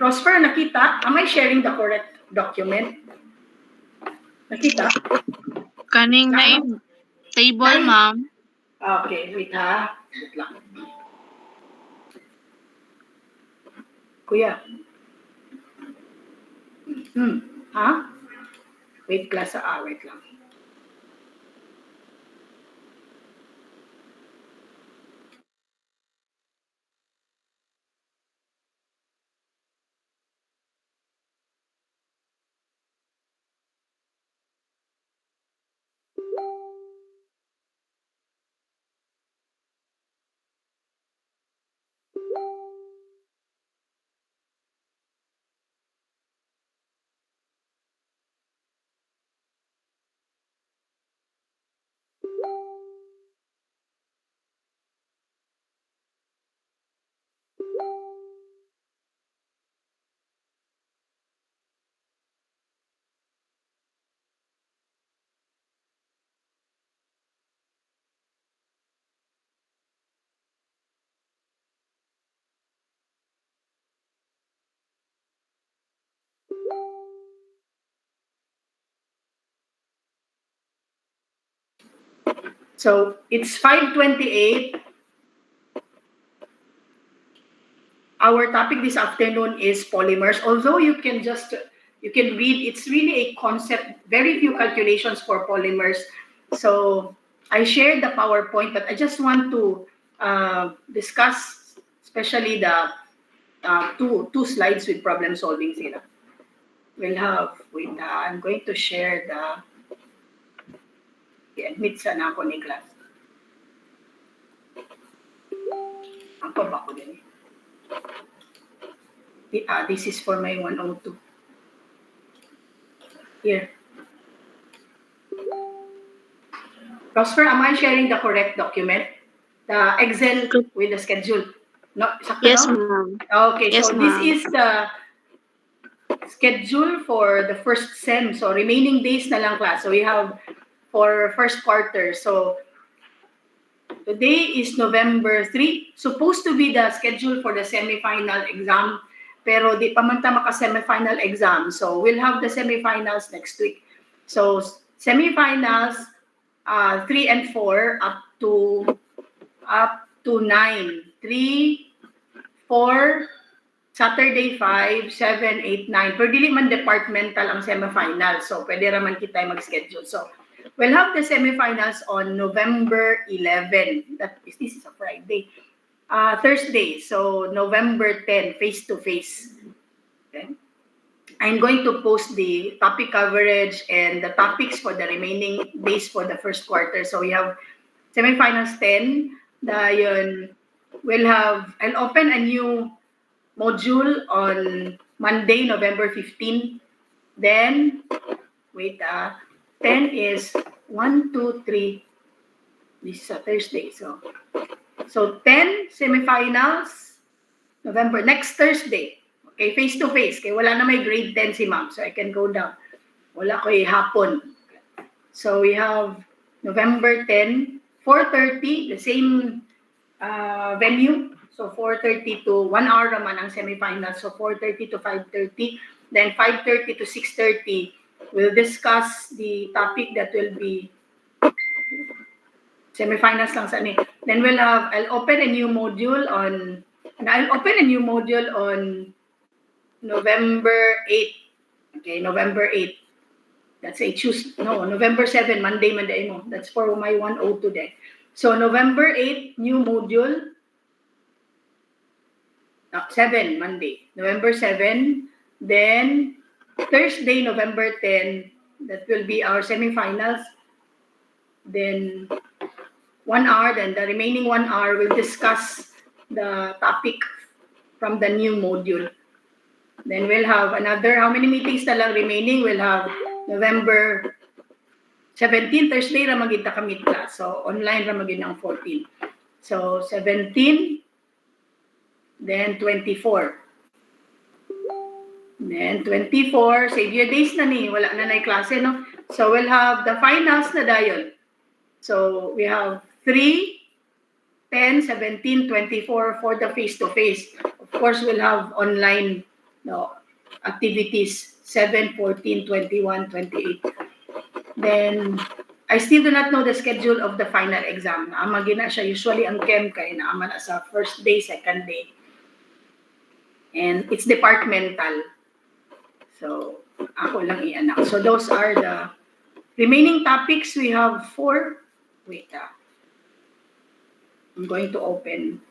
Prosper, nakita? Am I sharing the correct document? Nakita? Kaning na table, ma'am. Okay, wait ha. Wait lang. Kuya. Ha? Wait class wait lang. So it's 5:28. Our topic this afternoon is polymers. Although you can read, it's really a concept, very few calculations for polymers. So I shared the PowerPoint, but I just want to discuss especially the two slides with problem solving sila. We'll have, wait, I'm going to share the, i-admit sana ako ni class. Ako ba ko din? This is for my 102. Here. Prosper, am I sharing the correct document? The Excel with the schedule? No, yes, ma'am. Okay, yes, so this is the schedule for the first sem. So remaining days na lang class. So we have for first quarter. So today is November 3. Supposed to be the schedule for the semi-final exam. Pero di pa man ta maka-semi-final exam. So we'll have the semi-finals next week. So semi-finals 3 and 4 up to 9. 3, 4, Saturday 5, 7, 8, 9. Pero dili man departmental ang semi-final. So pwede raman kita mag-schedule. So we'll have the semi-finals on November 11. This is a Friday. Thursday, so November 10, face-to-face. Okay. I'm going to post the topic coverage and the topics for the remaining days for the first quarter. So we have semifinals 10. I'll open a new module on Monday, November 15. Then, 10 is 1, 2, 3. This is a Thursday, So 10 semifinals, November, next Thursday. Okay, face-to-face. Kaya wala na may grade 10 si ma'am, so I can go down. Wala ko hapon. So we have November 10, 4:30, the same venue. So 4:30 to 1 hour naman ang semifinals. So 4:30 to 5:30. Then 5:30 to 6:30, we'll discuss the topic that will be semifinals lang sa ani. Then I'll open a new module on November 8. Okay, November 8. That's November 7, Monday mo. That's for my 102 today. So November 8, new module. 7, Monday. November 7. Then Thursday, November 10, that will be our semifinals. Then 1 hour, then the remaining 1 hour, we'll discuss the topic from the new module. Then we'll have another, how many meetings na lang remaining? We'll have November 17, Thursday, ramagin ta kami class. So online ramagin ang 14. So 17, then 24. Then 24, Savior Days na ni, wala na klase, no? So we'll have the finals na dayon. So we have 3, 10, 17, 24 for the face-to-face. Of course, we'll have online no, activities 7, 14, 21, 28. Then, I still do not know the schedule of the final exam. Naama gina siya. Usually, ang Chem kay naama na sa first day, second day. And it's departmental. So, ako lang i-anak. So, those are the remaining topics. We have 4. Wait, I'm going to open.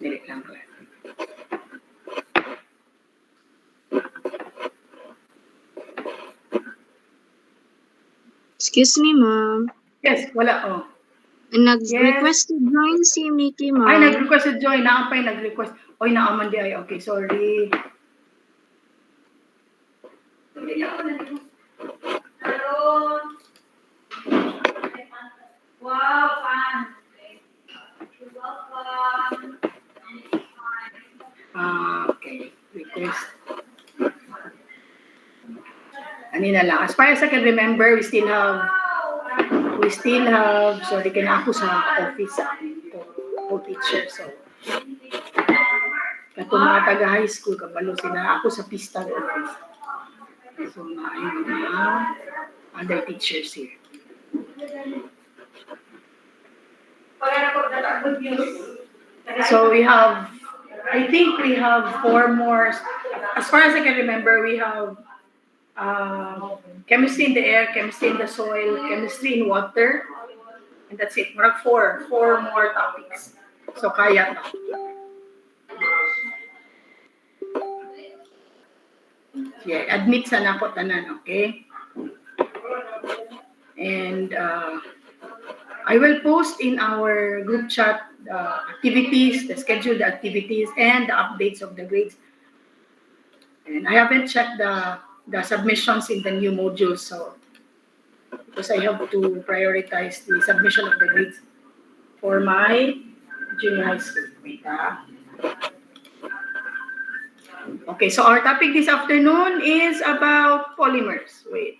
Dili lang ko. Excuse me, ma'am. Yes, wala. Oh. Nag-request to join si Mickey, Ay, ma'am. nag-request si Joy. Naapay nag-request. Oy, naaman di ay. Okay, sorry. Hello. Wow, fun. You're welcome. Okay, request. Anina lang. As far as I can remember, we still have, sorry, kaya ako sa office, co-teacher, so. Kato mga taga-high school, kabalo sila, ako sa pista office. So, ayun mga other teachers here. So, I think we have 4 more. As far as I can remember, we have chemistry in the air, chemistry in the soil, chemistry in water, and that's it. We're 4 more topics. So, kaya na. Yeah, admit sa nako tanan, okay? And I will post in our group chat the activities, the scheduled activities, and the updates of the grades. And I haven't checked the submissions in the new modules, so because I have to prioritize the submission of the grades for my junior high school. Wait, Okay, so our topic this afternoon is about polymers. Wait.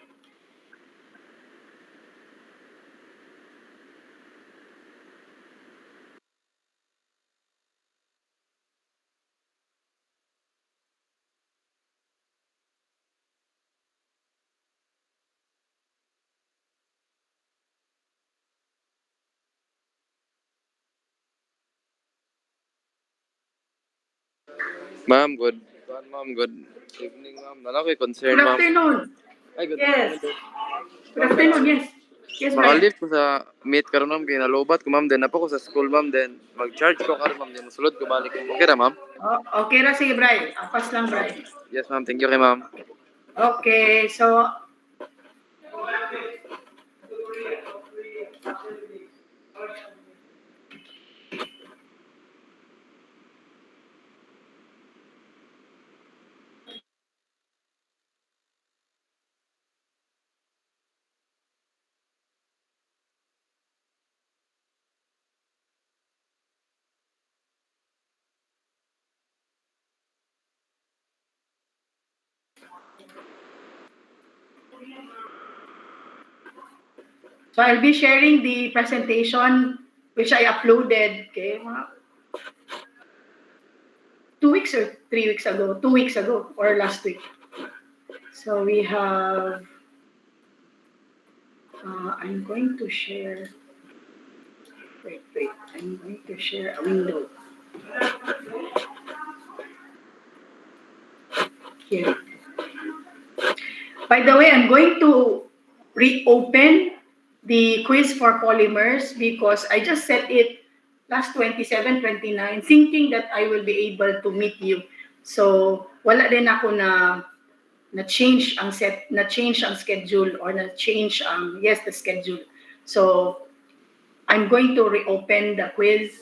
Ma'am, good. Ma'am, good evening, ma'am. Wala ko'y concern, Good ma'am. afternoon. Ay, good Yes. afternoon. Good afternoon, yes. Yes, Brian. Makalip ko sa meet karon ma'am, kaya nalobat ko, ma'am. Then, napo ko sa school, ma'am. Then, mag-charge ko karon, ma'am. Then, masulod ko, balik ko. Okay na, ma'am? Oh, okay na, sige, Brian. Apas lang, Brian. Yes, ma'am. Thank you kay ma'am. Okay, so I'll be sharing the presentation which I uploaded, okay, 2 weeks or 3 weeks ago, 2 weeks ago or last week. So we have, I'm going to share, wait, I'm going to share a window. Here. By the way, I'm going to reopen the quiz for polymers because I just set it last 27, 29, thinking that I will be able to meet you. So, wala din ako na change ang schedule or na change the schedule. So, I'm going to reopen the quiz,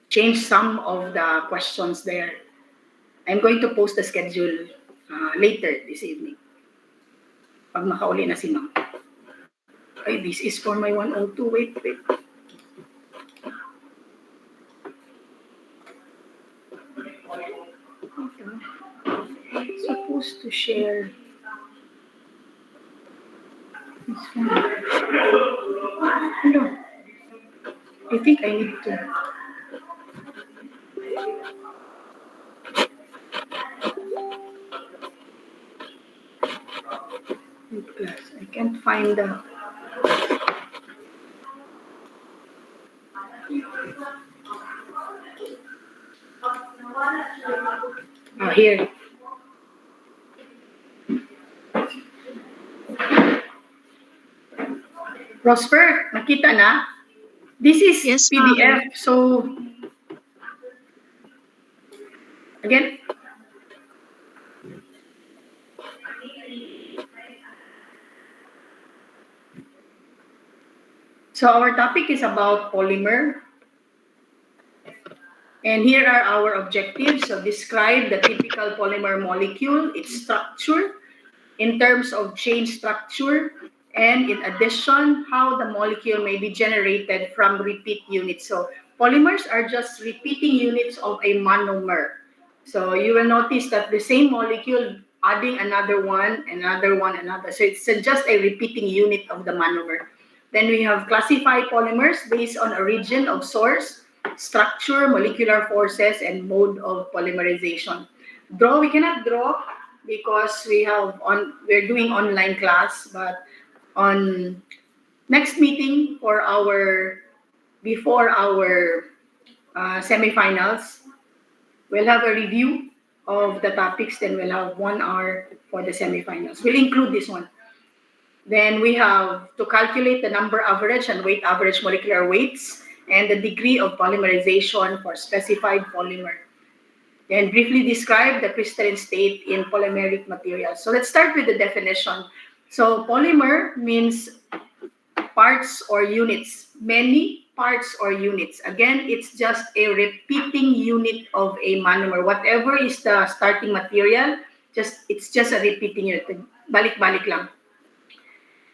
change some of the questions there. I'm going to post the schedule later this evening. Pag makauli na si ma'am. Ay, this is for my 102. Wait. Supposed to share this one. Hello. I think I need to. I can't find the. Here. Prosper, nakita na? This is Yes, PDF. So, again. So, our topic is about polymer. And here are our objectives. So, describe the typical polymer molecule, its structure, in terms of chain structure, and in addition, how the molecule may be generated from repeat units. So polymers are just repeating units of a monomer. So you will notice that the same molecule adding another one, another. So it's just a repeating unit of the monomer. Then we have classify polymers based on origin of source, structure, molecular forces, and mode of polymerization. We cannot draw because we're doing online class, but on next meeting for before our semifinals, we'll have a review of the topics, then we'll have 1 hour for the semifinals. We'll include this one. Then we have to calculate the number average and weight average molecular weights and the degree of polymerization for specified polymer. And briefly describe the crystalline state in polymeric materials. So let's start with the definition. So polymer means parts or units, many parts or units. Again, it's just a repeating unit of a monomer. Whatever is the starting material, it's just a repeating unit. Balik-balik lang.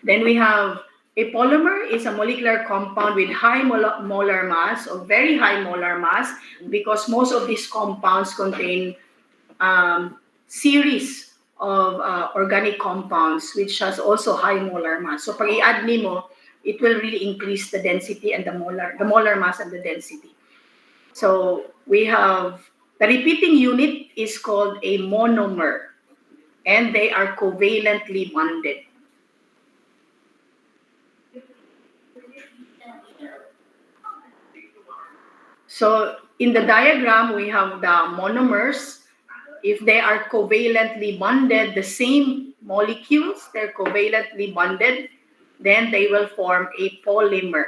Then we have a polymer is a molecular compound with high molar mass or very high molar mass because most of these compounds contain series of organic compounds which has also high molar mass. So pag i-add nimo, it will really increase the density and the molar mass and the density. So we have the repeating unit is called a monomer and they are covalently bonded. So in the diagram, we have the monomers. If they are covalently bonded, the same molecules, they're covalently bonded, then they will form a polymer.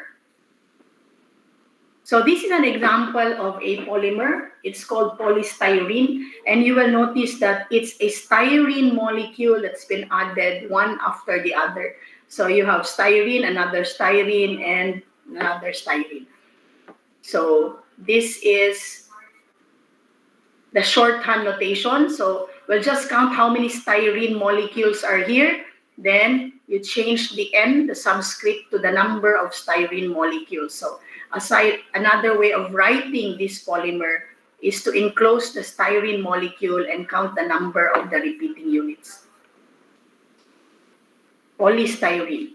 So this is an example of a polymer. It's called polystyrene. And you will notice that it's a styrene molecule that's been added one after the other. So you have styrene, another styrene, and another styrene. So this is the shorthand notation. So we'll just count how many styrene molecules are here. Then you change the N, the subscript, to the number of styrene molecules. So another way of writing this polymer is to enclose the styrene molecule and count the number of the repeating units. Polystyrene.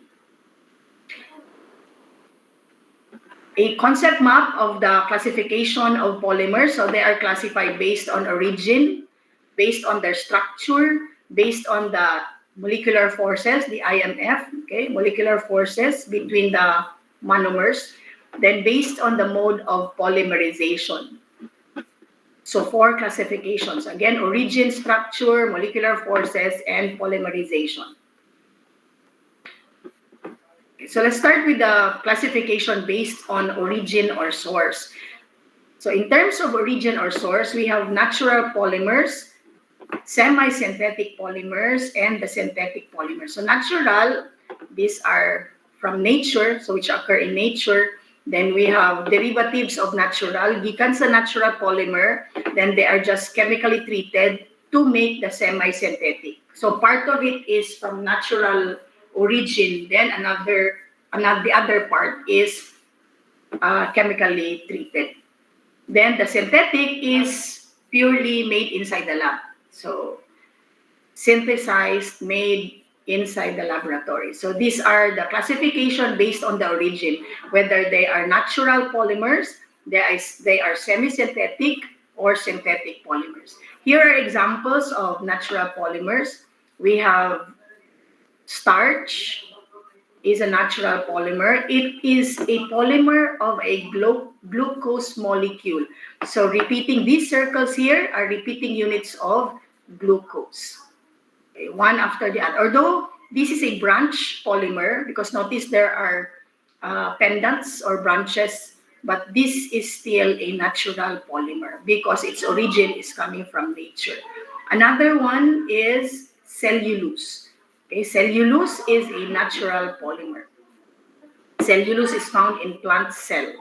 A concept map of the classification of polymers. So they are classified based on origin, based on their structure, based on the molecular forces, the IMF, okay, molecular forces between the monomers, then based on the mode of polymerization. So 4 classifications. Again, origin, structure, molecular forces, and polymerization. So let's start with the classification based on origin or source. So in terms of origin or source, we have natural polymers, semi-synthetic polymers, and the synthetic polymers. So natural, these are from nature, so which occur in nature. Then we have derivatives of natural, gikan sa natural polymer, then they are just chemically treated to make the semi-synthetic. So part of it is from natural origin, then the other part is chemically treated. Then the synthetic is purely made inside the lab. So synthesized, made inside the laboratory. So these are the classification based on the origin, whether they are natural polymers, they are semi-synthetic, or synthetic polymers. Here are examples of natural polymers. We have starch is a natural polymer. It is a polymer of a glucose molecule. So repeating these circles here are repeating units of glucose. Okay, one after the other. Although this is a branch polymer, because notice there are pendants or branches, but this is still a natural polymer because its origin is coming from nature. Another one is cellulose. Okay, cellulose is a natural polymer. Cellulose is found in plant cell.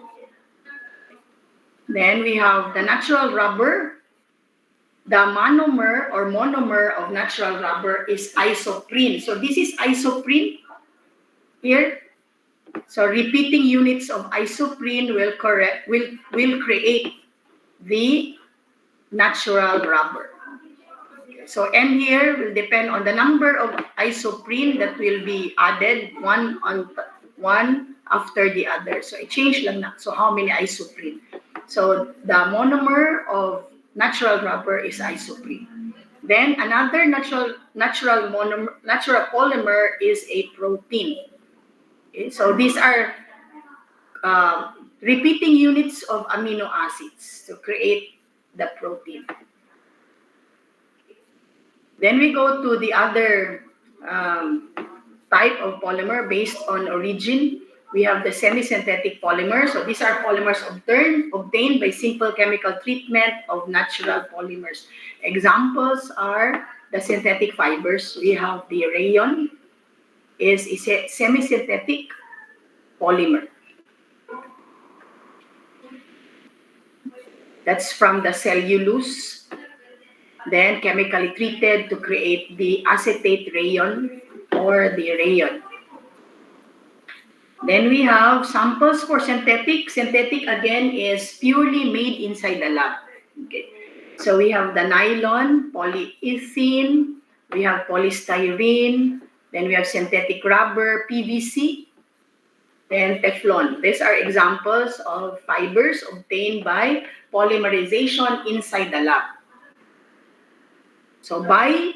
Then we have the natural rubber. The monomer of natural rubber is isoprene. So this is isoprene here. So repeating units of isoprene will create the natural rubber. So N here will depend on the number of isoprene that will be added one after the other. So I change lang na. So how many isoprene? So the monomer of natural rubber is isoprene. Then another natural polymer is a protein. Okay, so these are repeating units of amino acids to create the protein. Then we go to the other type of polymer based on origin. We have the semi-synthetic polymers. So these are polymers obtained by simple chemical treatment of natural polymers. Examples are the synthetic fibers. We have the rayon is a semi-synthetic polymer. That's from the cellulose, then chemically treated to create the acetate rayon or the rayon. Then we have samples for synthetic. Synthetic again is purely made inside the lab. Okay. So we have the nylon, polyethylene, we have polystyrene, then we have synthetic rubber, PVC, then Teflon. These are examples of fibers obtained by polymerization inside the lab. So by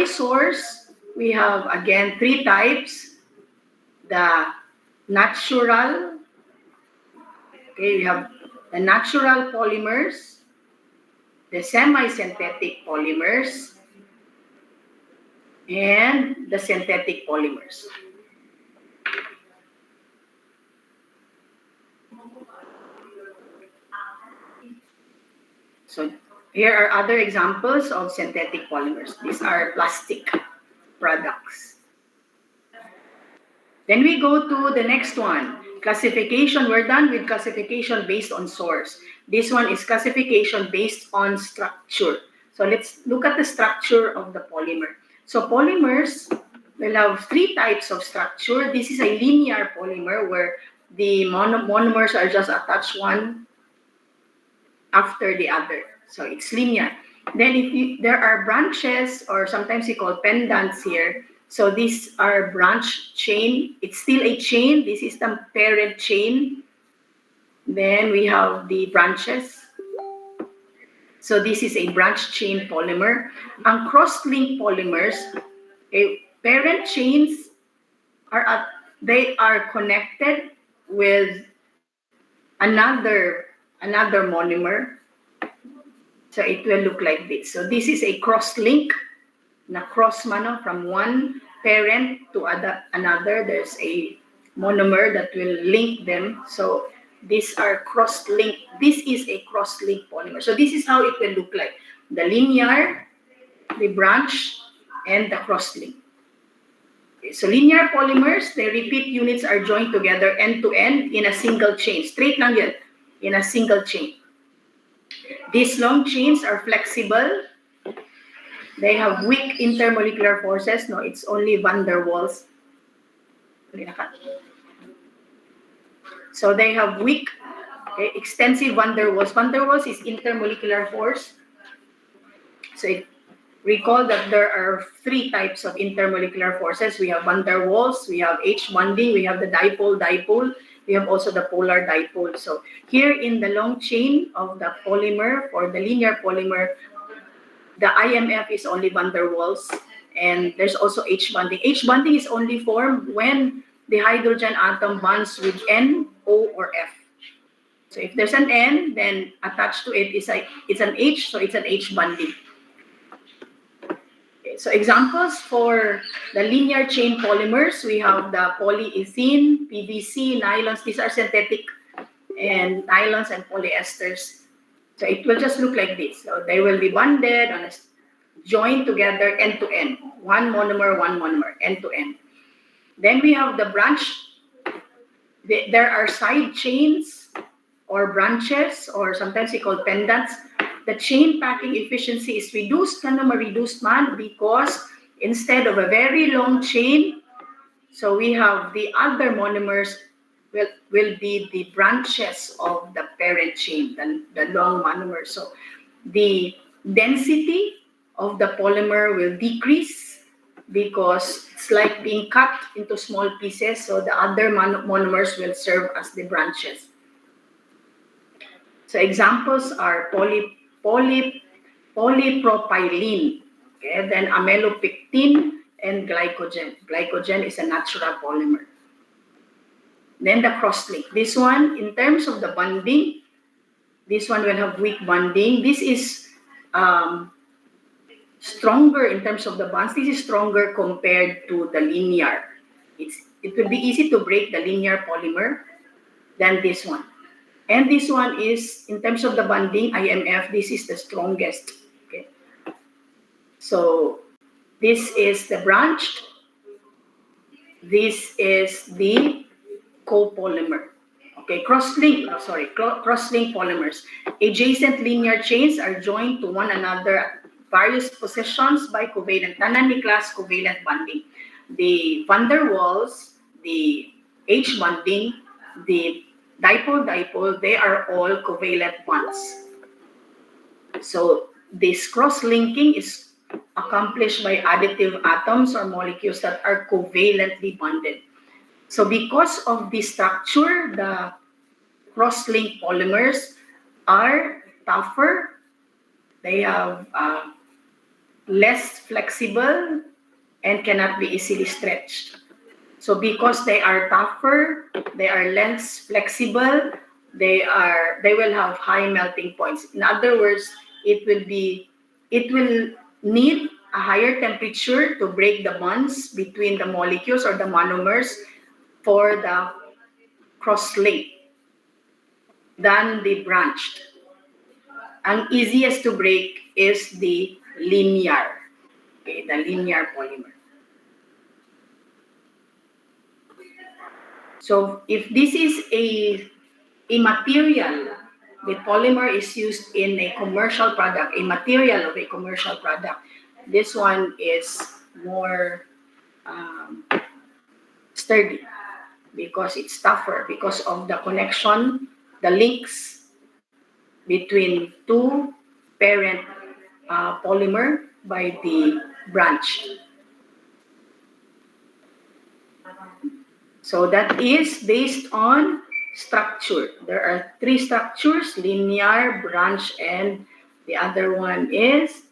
source, we have again three types. The natural, we have the natural polymers, the semi-synthetic polymers, and the synthetic polymers. So here are other examples of synthetic polymers. These are plastic products. Then we go to the next one, classification. We're done with classification based on source. This one is classification based on structure. So let's look at the structure of the polymer. So polymers will have three types of structure. This is a linear polymer where the monomers are just attached one after the other. So it's linear. Then there are branches, or sometimes we call pendants here. So these are branch chain. It's still a chain. This is the parent chain. Then we have the branches. So this is a branch chain polymer. Ang cross-linked polymers, parent chains they are connected with another monomer. So it will look like this. So this is a cross-link. Na cross mano from one parent to another. There's a monomer that will link them. So these are cross-link. This is a cross-link polymer. So this is how it will look like. The linear, the branch, and the cross-link. Okay, so linear polymers, the repeat units are joined together end to end in a single chain. Straight lang yan, in a single chain. These long chains are flexible They have weak intermolecular forces. No, it's only van der Waals. So they have weak, okay, extensive van der Waals. Van der Waals is intermolecular force. So recall that there are three types of intermolecular forces. We have van der Waals, we have H bonding, we have the dipole-dipole, we have also the polar dipole. So here in the long chain of the polymer, or the linear polymer, the IMF is only van der Waals, and there's also H bonding. H bonding is only formed when the hydrogen atom bonds with N, O, or F. So if there's an N, then attached to it is it's an H, so it's an H bonding. Okay, so examples for the linear chain polymers, we have the polyethylene, PVC, nylons. These are synthetic and nylons and polyesters. So it will just look like this. So they will be bonded on a joined together end to end. One monomer, end to end. Then we have the branch. There are side chains or branches, or sometimes we call pendants. The chain packing efficiency is reduced, reduced man, because instead of a very long chain, so we have the other monomers will be the branches of the parent chain, the long monomer. So the density of the polymer will decrease because it's like being cut into small pieces. So the other monomers will serve as the branches. So examples are polypropylene, okay, then amylopectin and glycogen. Glycogen is a natural polymer. Then the cross-link. This one, in terms of the bonding, this one will have weak bonding. This is stronger in terms of the bonds. This is stronger compared to the linear. It will be easy to break the linear polymer than this one. And this one is, in terms of the bonding, IMF, this is the strongest. Okay. So this is the branched. This is the copolymer. Okay, cross-link polymers. Adjacent linear chains are joined to one another at various positions by covalent, tanan ni class covalent bonding. The van der Waals, the H bonding, the dipole-dipole, they are all covalent bonds. So this cross-linking is accomplished by additive atoms or molecules that are covalently bonded. So because of the structure, the cross-link polymers are tougher. They have less flexible and cannot be easily stretched. So because they are tougher, they are less flexible, they will have high melting points. In other words, it will need a higher temperature to break the bonds between the molecules or the monomers for the cross-link than the branched. Ang easiest to break is the linear, okay, the linear polymer. So if this is a material, the polymer is used in a commercial product, a material of a commercial product. This one is more sturdy because it's tougher because of the connection, the links between two parent polymer by the branch. So that is based on structure. There are three structures: linear, branch, and the other one is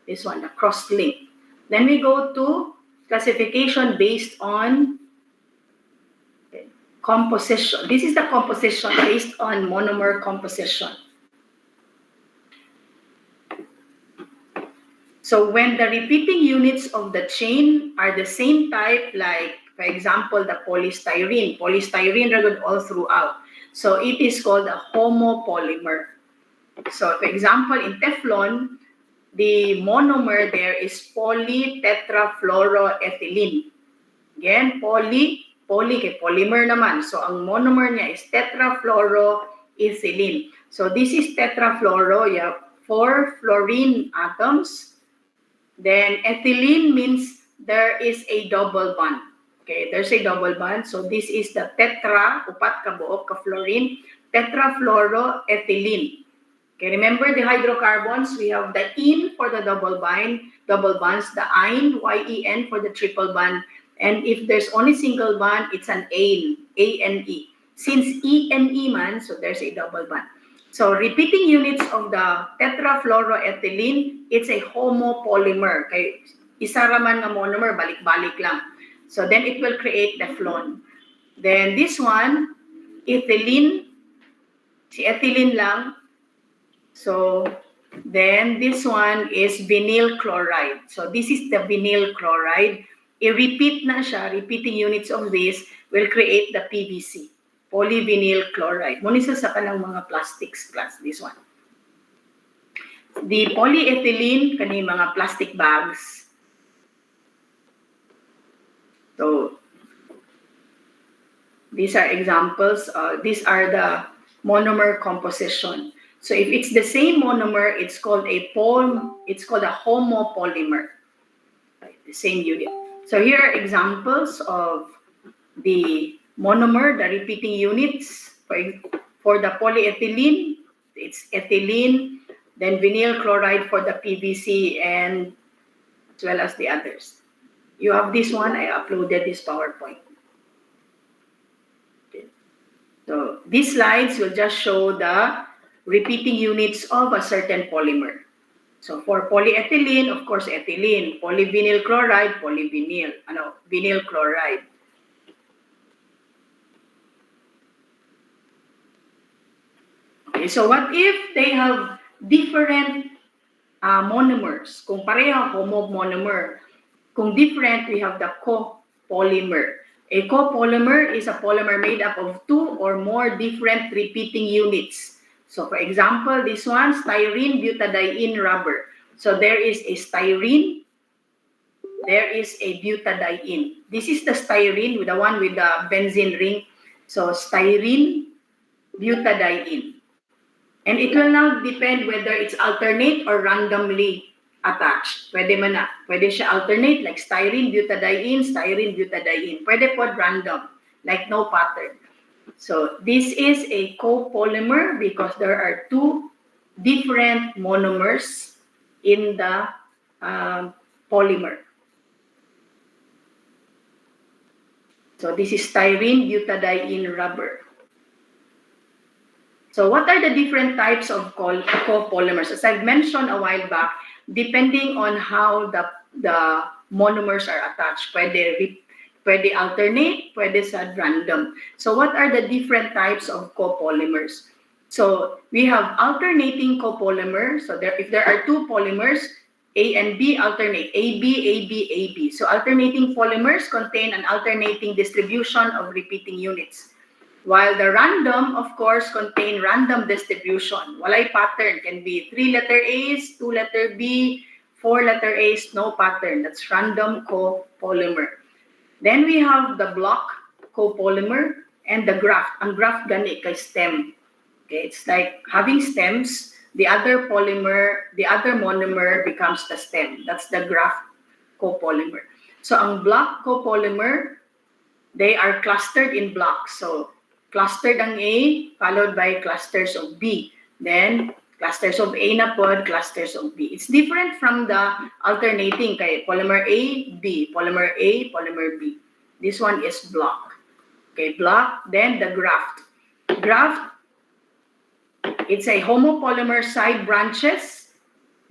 this one, the cross-link. Then we go to classification based on composition. This is the composition based on monomer composition. So when the repeating units of the chain are the same type, like for example, the polystyrene are all throughout. So it is called a homopolymer. So for example, in Teflon, the monomer there is polytetrafluoroethylene. Again, polymer naman. So ang monomer niya is tetrafluoroethylene. So this is tetrafluoro, you have 4 fluorine atoms. Then ethylene means there is a double bond. Okay, there's a double bond. So this is the tetra, upat ka buok ka fluorine, tetrafluoroethylene. Okay, remember the hydrocarbons, we have the ene for the double bonds, the ine, Y-E-N for the triple bond, and if there's only single bond, it's an ane, A-N-E. Since E-N-E man, so there's a double bond. So repeating units of the tetrafluoroethylene, it's a homopolymer. Okay, isa raman nga monomer, balik-balik lang. So then it will create the phlone. Then this one, ethylene, si ethylene lang. So then this one is vinyl chloride. So this is the vinyl chloride. I-repeat na siya, repeating units of this will create the PVC, polyvinyl chloride. Muna sa kanang mga plastics class, this one. The polyethylene, kani mga plastic bags. So these are examples. These are the monomer composition. So if it's the same monomer, it's called a homopolymer. Right, the same unit. So here are examples of the monomer, the repeating units. For the polyethylene, it's ethylene, then vinyl chloride for the PVC, and as well as the others. You have this one, I uploaded this PowerPoint. Okay. So these slides will just show the repeating units of a certain polymer. So for polyethylene, of course, ethylene. Polyvinyl chloride, polyvinyl. Vinyl chloride. Okay, so what if they have different monomers? Kung pareha, homomonomer. Kung different, we have the copolymer. A copolymer is a polymer made up of two or more different repeating units. So for example, this one, styrene butadiene rubber. So there is a styrene, there is a butadiene. This is the styrene, the one with the benzene ring. So styrene butadiene. And it will now depend whether it's alternate or randomly attached. Pwede man na. Pwede siya alternate, like styrene butadiene, styrene butadiene. Pwede pod random, like no pattern. So this is a copolymer because there are two different monomers in the polymer. So this is styrene butadiene rubber. So what are the different types of copolymers? As I've mentioned a while back, depending on how the monomers are attached, pwede alternate, pwede sa random. So what are the different types of copolymers? So we have alternating copolymer. So if there are two polymers, A and B alternate, AB, AB, AB. So alternating polymers contain an alternating distribution of repeating units. While the random, of course, contain random distribution. Walay pattern, can be 3 letter A's, 2 letter B, 4 letter A's, no pattern. That's random copolymer. Then we have the block copolymer and the graft. Ang graft gani kay stem. Okay, it's like having stems. The other monomer becomes the stem. That's the graft copolymer. So ang block copolymer, they are clustered in blocks. So clustered ang A, followed by clusters of B. Then clusters of A na pod, clusters of B. It's different from the alternating kay polymer A, B, polymer A, polymer B. This one is block. Okay, block, then the graft. Graft, it's a homopolymer side branches.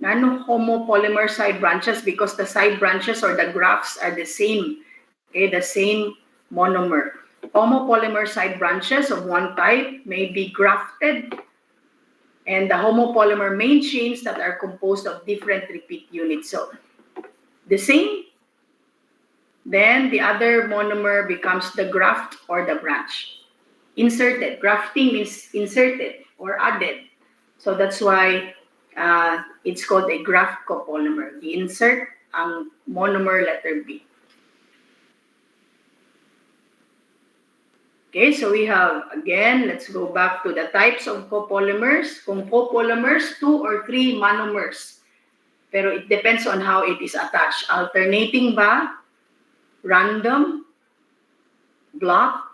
Nano homopolymer side branches because the side branches or the grafts are the same. Okay, the same monomer. Homopolymer side branches of one type may be grafted, and the homopolymer main chains that are composed of different repeat units. So the same, then the other monomer becomes the graft or the branch. Inserted. Grafting means inserted or added. So that's why it's called a graft copolymer. I-insert ang monomer letter B. Okay, so we have, again, let's go back to the types of copolymers. Kung copolymers, 2 or 3 monomers. pero it depends on how it is attached. Alternating ba, random, block,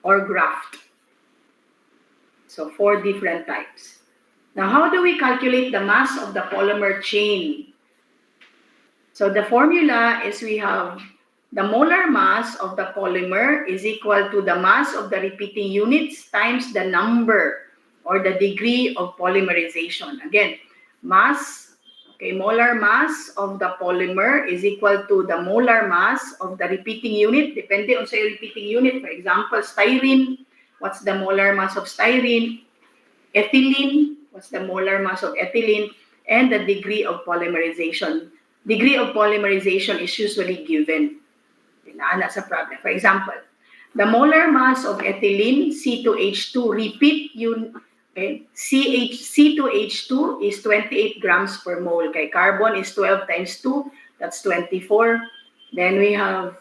or graft. So 4 different types. Now, how do we calculate the mass of the polymer chain? So the formula is we have the molar mass of the polymer is equal to the mass of the repeating units times the number or the degree of polymerization. Again, mass, okay, molar mass of the polymer is equal to the molar mass of the repeating unit, depending on your repeating unit. For example, styrene, what's the molar mass of styrene? Ethylene, what's the molar mass of ethylene? And the degree of polymerization. Degree of polymerization is usually given. That's a problem. For example, the molar mass of ethylene, C2H2, repeat unit, okay, C2H2 is 28 grams per mole. Okay, carbon is 12 times 2, that's 24. Then we have,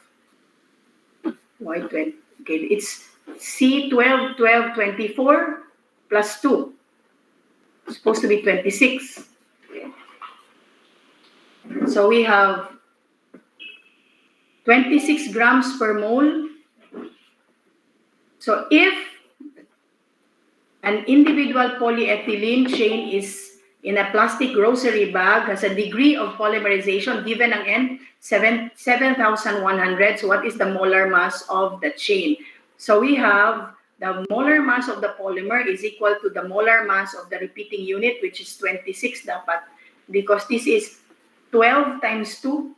why 20? Okay, it's C12, 12, 24 plus 2. It's supposed to be 26. Okay. So we have 26 grams per mole. So if an individual polyethylene chain is in a plastic grocery bag, has a degree of polymerization given ang N, 7,100. So what is the molar mass of the chain? So we have the molar mass of the polymer is equal to the molar mass of the repeating unit, which is 26 dapat, because this is 12 times 2,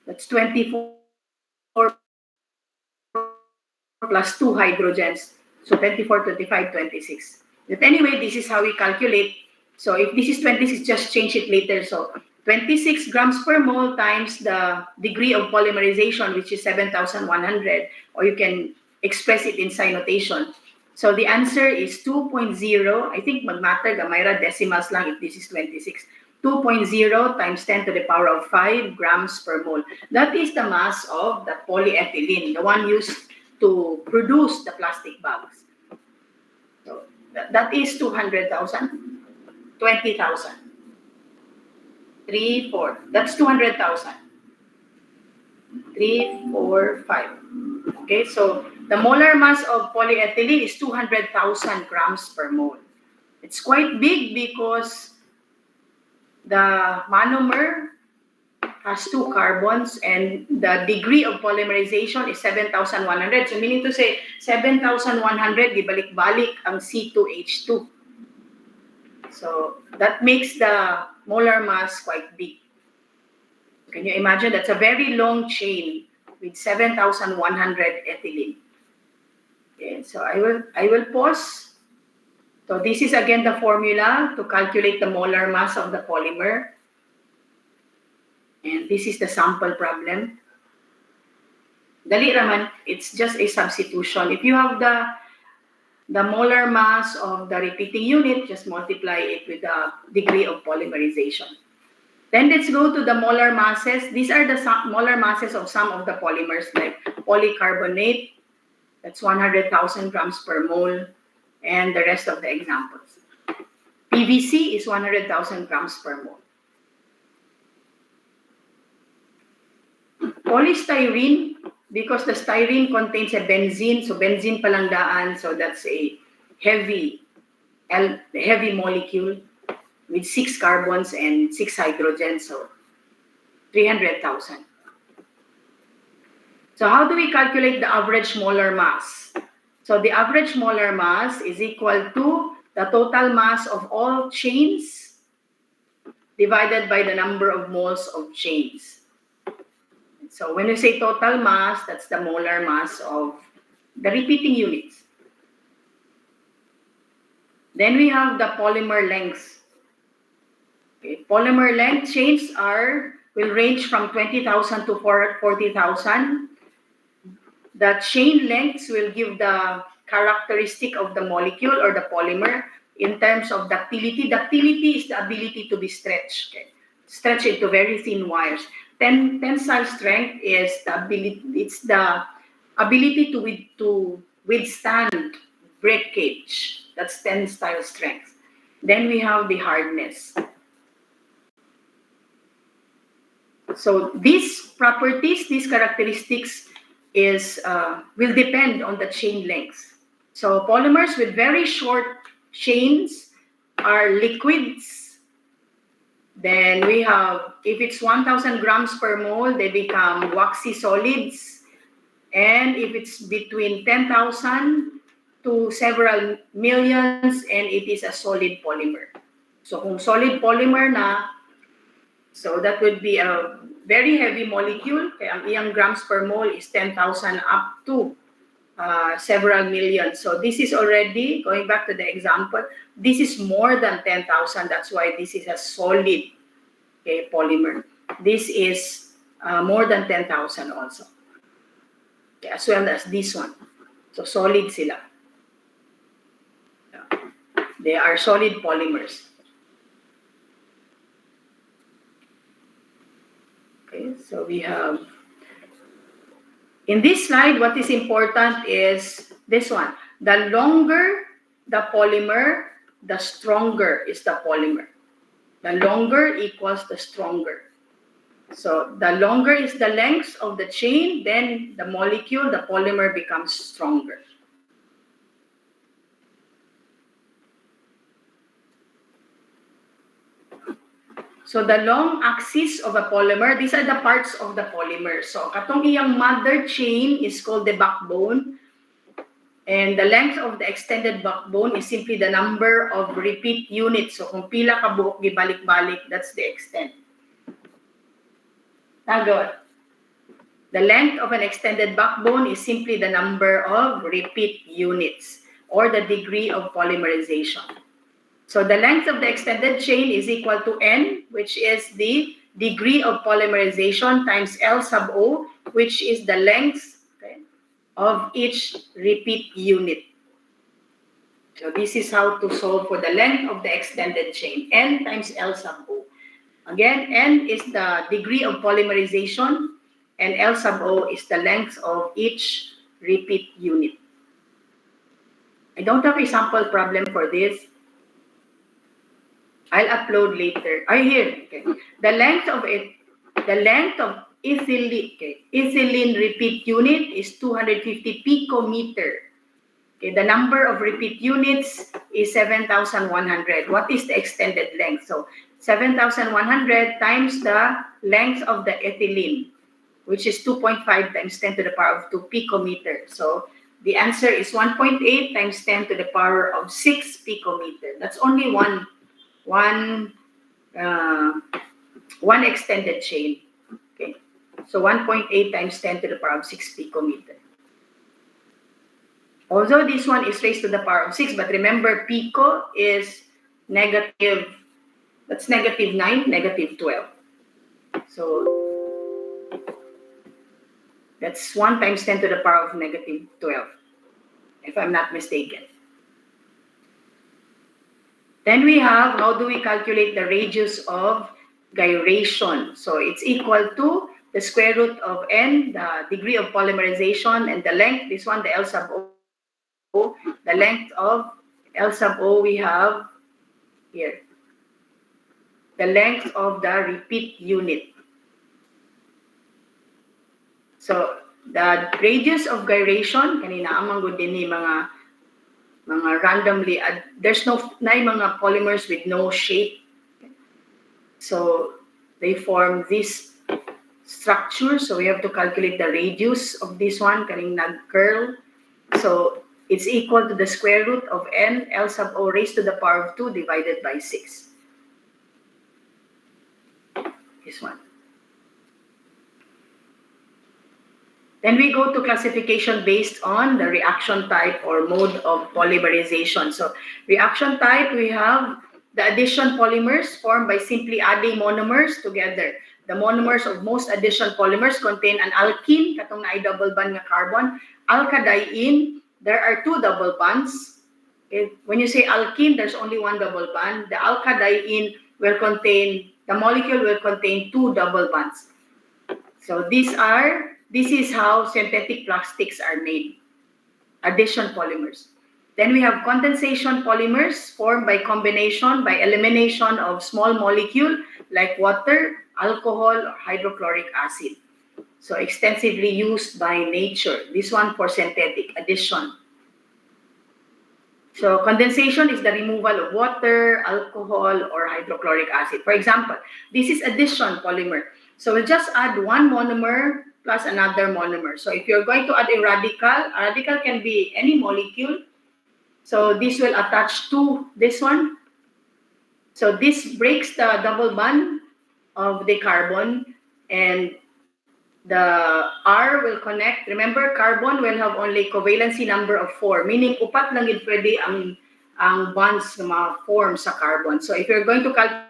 that's 24 plus 2 hydrogens. So 24, 25, 26. But anyway, this is how we calculate. So if this is 26, just change it later. So 26 grams per mole times the degree of polymerization, which is 7,100, or you can express it in sign notation. So the answer is 2.0. I think mag-matter, Gamayra, decimals lang if this is 26. 2.0 times 10 to the power of 5 grams per mole. That is the mass of the polyethylene, the one used to produce the plastic bags. So that is 200,000, 20,000, 3, 4. That's 200,000. 3, 4, 5. Okay, so the molar mass of polyethylene is 200,000 grams per mole. It's quite big because the monomer has 2 carbons and the degree of polymerization is 7,100. So meaning to say, 7,100, gibalik-balik ang C2H2. So that makes the molar mass quite big. Can you imagine? That's a very long chain with 7,100 ethylene. Okay, so I will pause. So this is again the formula to calculate the molar mass of the polymer. And this is the sample problem. Dali raman, it's just a substitution. If you have the molar mass of the repeating unit, just multiply it with the degree of polymerization. Then let's go to the molar masses. These are the molar masses of some of the polymers like polycarbonate, that's 100,000 grams per mole, and the rest of the examples. PVC is 100,000 grams per mole. Polystyrene, because the styrene contains a benzene, so benzene palang daan, so that's a heavy molecule with 6 carbons and 6 hydrogens, so 300,000. So how do we calculate the average molar mass? So the average molar mass is equal to the total mass of all chains divided by the number of moles of chains. So when you say total mass, that's the molar mass of the repeating units. Then we have the polymer lengths. Okay, polymer length chains will range from 20,000 to 40,000. The chain lengths will give the characteristic of the molecule or the polymer in terms of ductility. Ductility is the ability to be stretched. Okay? Stretch into very thin wires. Tensile strength is the ability to withstand breakage. That's tensile strength. Then we have the hardness. So these properties, these characteristics will depend on the chain length. So polymers with very short chains are liquids. Then we have, if it's 1,000 grams per mole, they become waxy solids. And if it's between 10,000 to several millions, and it is a solid polymer. So kung solid polymer na, so that would be a very heavy molecule. Kaya ang iyang grams per mole is 10,000 up to several million. So this is already, going back to the example, this is more than 10,000. That's why this is a solid, okay, polymer. This is more than 10,000 also. Okay, as well as this one. So solid sila. They are solid polymers. Okay, so we have, in this slide, what is important is this one. The longer the polymer, the stronger is the polymer. The longer equals the stronger. So the longer is the length of the chain, then the molecule, the polymer becomes stronger. So the long axis of a polymer, these are the parts of the polymer. So katong iyang mother chain is called the backbone. And the length of the extended backbone is simply the number of repeat units. So kung pila ka buhok gibalik-balik, that's the extent. Tagot. The length of an extended backbone is simply the number of repeat units or the degree of polymerization. So the length of the extended chain is equal to N, which is the degree of polymerization, times L sub O, which is the length, okay, of each repeat unit. So this is how to solve for the length of the extended chain, N times L sub O. Again, N is the degree of polymerization, and L sub O is the length of each repeat unit. I don't have a sample problem for this. I'll upload later. Here. Okay. The length of ethylene, okay, ethylene repeat unit is 250 picometer. Okay, the number of repeat units is 7,100. What is the extended length? So 7,100 times the length of the ethylene, which is 2.5 times 10 to the power of 2 picometer. So the answer is 1.8 times 10 to the power of 6 picometer. That's only one extended chain. Okay, so 1.8 times 10 to the power of 6 picometer. Although this one is raised to the power of 6, but remember pico is negative, that's negative 9, negative 12. So that's 1 times 10 to the power of negative 12, if I'm not mistaken. Then we have, how do we calculate the radius of gyration? So it's equal to the square root of N, the degree of polymerization, and the length, this one, the L sub O. The length of L sub O we have here. The length of the repeat unit. So the radius of gyration, kanina amang good din ni mga randomly, there's no mga polymers with no shape. So they form this structure. So we have to calculate the radius of this one, kaning nag-curl. So it's equal to the square root of N L sub O raised to the power of 2 divided by 6. This one. Then we go to classification based on the reaction type or mode of polymerization. So reaction type, we have the addition polymers formed by simply adding monomers together. The monomers of most addition polymers contain an alkene, katong na double bond nga carbon. Alkadiene, there are 2 double bonds. When you say alkene, there's only 1 double bond. The alkadiene will contain, the molecule will contain 2 double bonds. So this is how synthetic plastics are made, addition polymers. Then we have condensation polymers formed by combination, by elimination of small molecule like water, alcohol or hydrochloric acid. So extensively used by nature. This one for synthetic addition. So condensation is the removal of water, alcohol, or hydrochloric acid. For example, this is addition polymer. So we'll just add one monomer plus another monomer. So if you're going to add a radical can be any molecule. So this will attach to this one. So this breaks the double bond of the carbon, and the R will connect. Remember, carbon will have only covalency number of 4, meaning upat lang yun pwede ang bonds na ma-form sa carbon. So if you're going to calculate,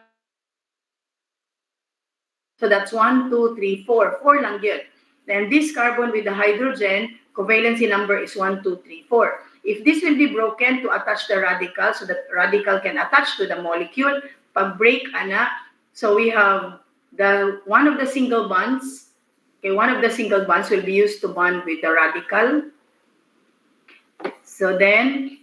so that's 1, 2, 3, 4. 4 lang yun. Then this carbon with the hydrogen, covalency number is 1, 2, 3, 4. If this will be broken to attach the radical, so that radical can attach to the molecule, pag-break, so we have one of the single bonds. Okay, one of the single bonds will be used to bond with the radical. So then,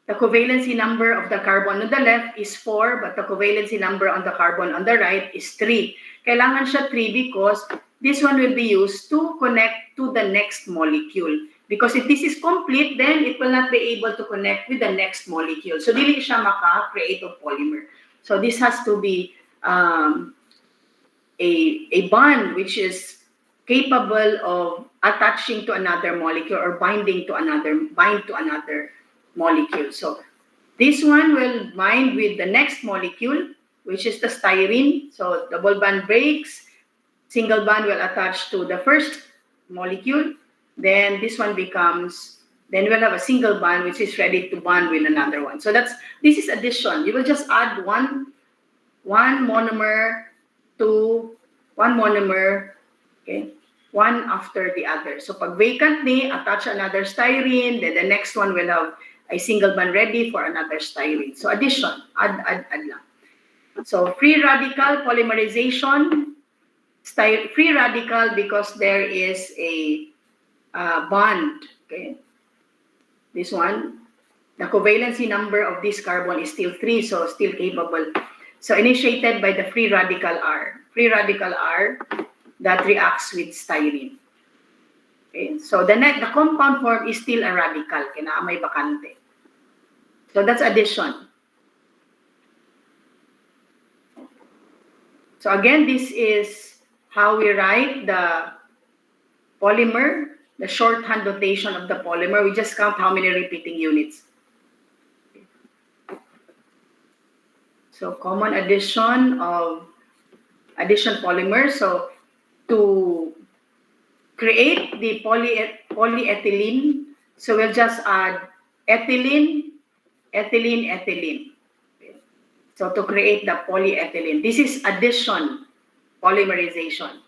the covalency number of the carbon on the left is 4, but the covalency number on the carbon on the right is 3. Kailangan siya 3 because this one will be used to connect to the next molecule. Because if this is complete, then it will not be able to connect with the next molecule. So, dili siya maka-create of polymer. So, this has to be a bond which is capable of attaching to another molecule or bind to another molecule. So this one will bind with the next molecule, which is the styrene. So double bond breaks, single bond will attach to the first molecule. Then this one becomes, then we'll have a single bond which is ready to bond with another one. So this is addition. You will just add one monomer to one monomer, okay, one after the other. So pag vacant ni, attach another styrene, then the next one will have a single bond ready for another styrene. So addition, add lang. So free radical polymerization, free radical because there is a bond, okay. This one, the covalency number of this carbon is still 3, so still capable. So initiated by the free radical R. Free radical R that reacts with styrene. Okay, so the compound form is still a radical, kaya may bakante. So that's addition. So again, this is how we write the polymer, the shorthand notation of the polymer. We just count how many repeating units. So common addition of polymers. So to create the polyethylene, so we'll just add ethylene. Okay. So to create the polyethylene, this is addition polymerization.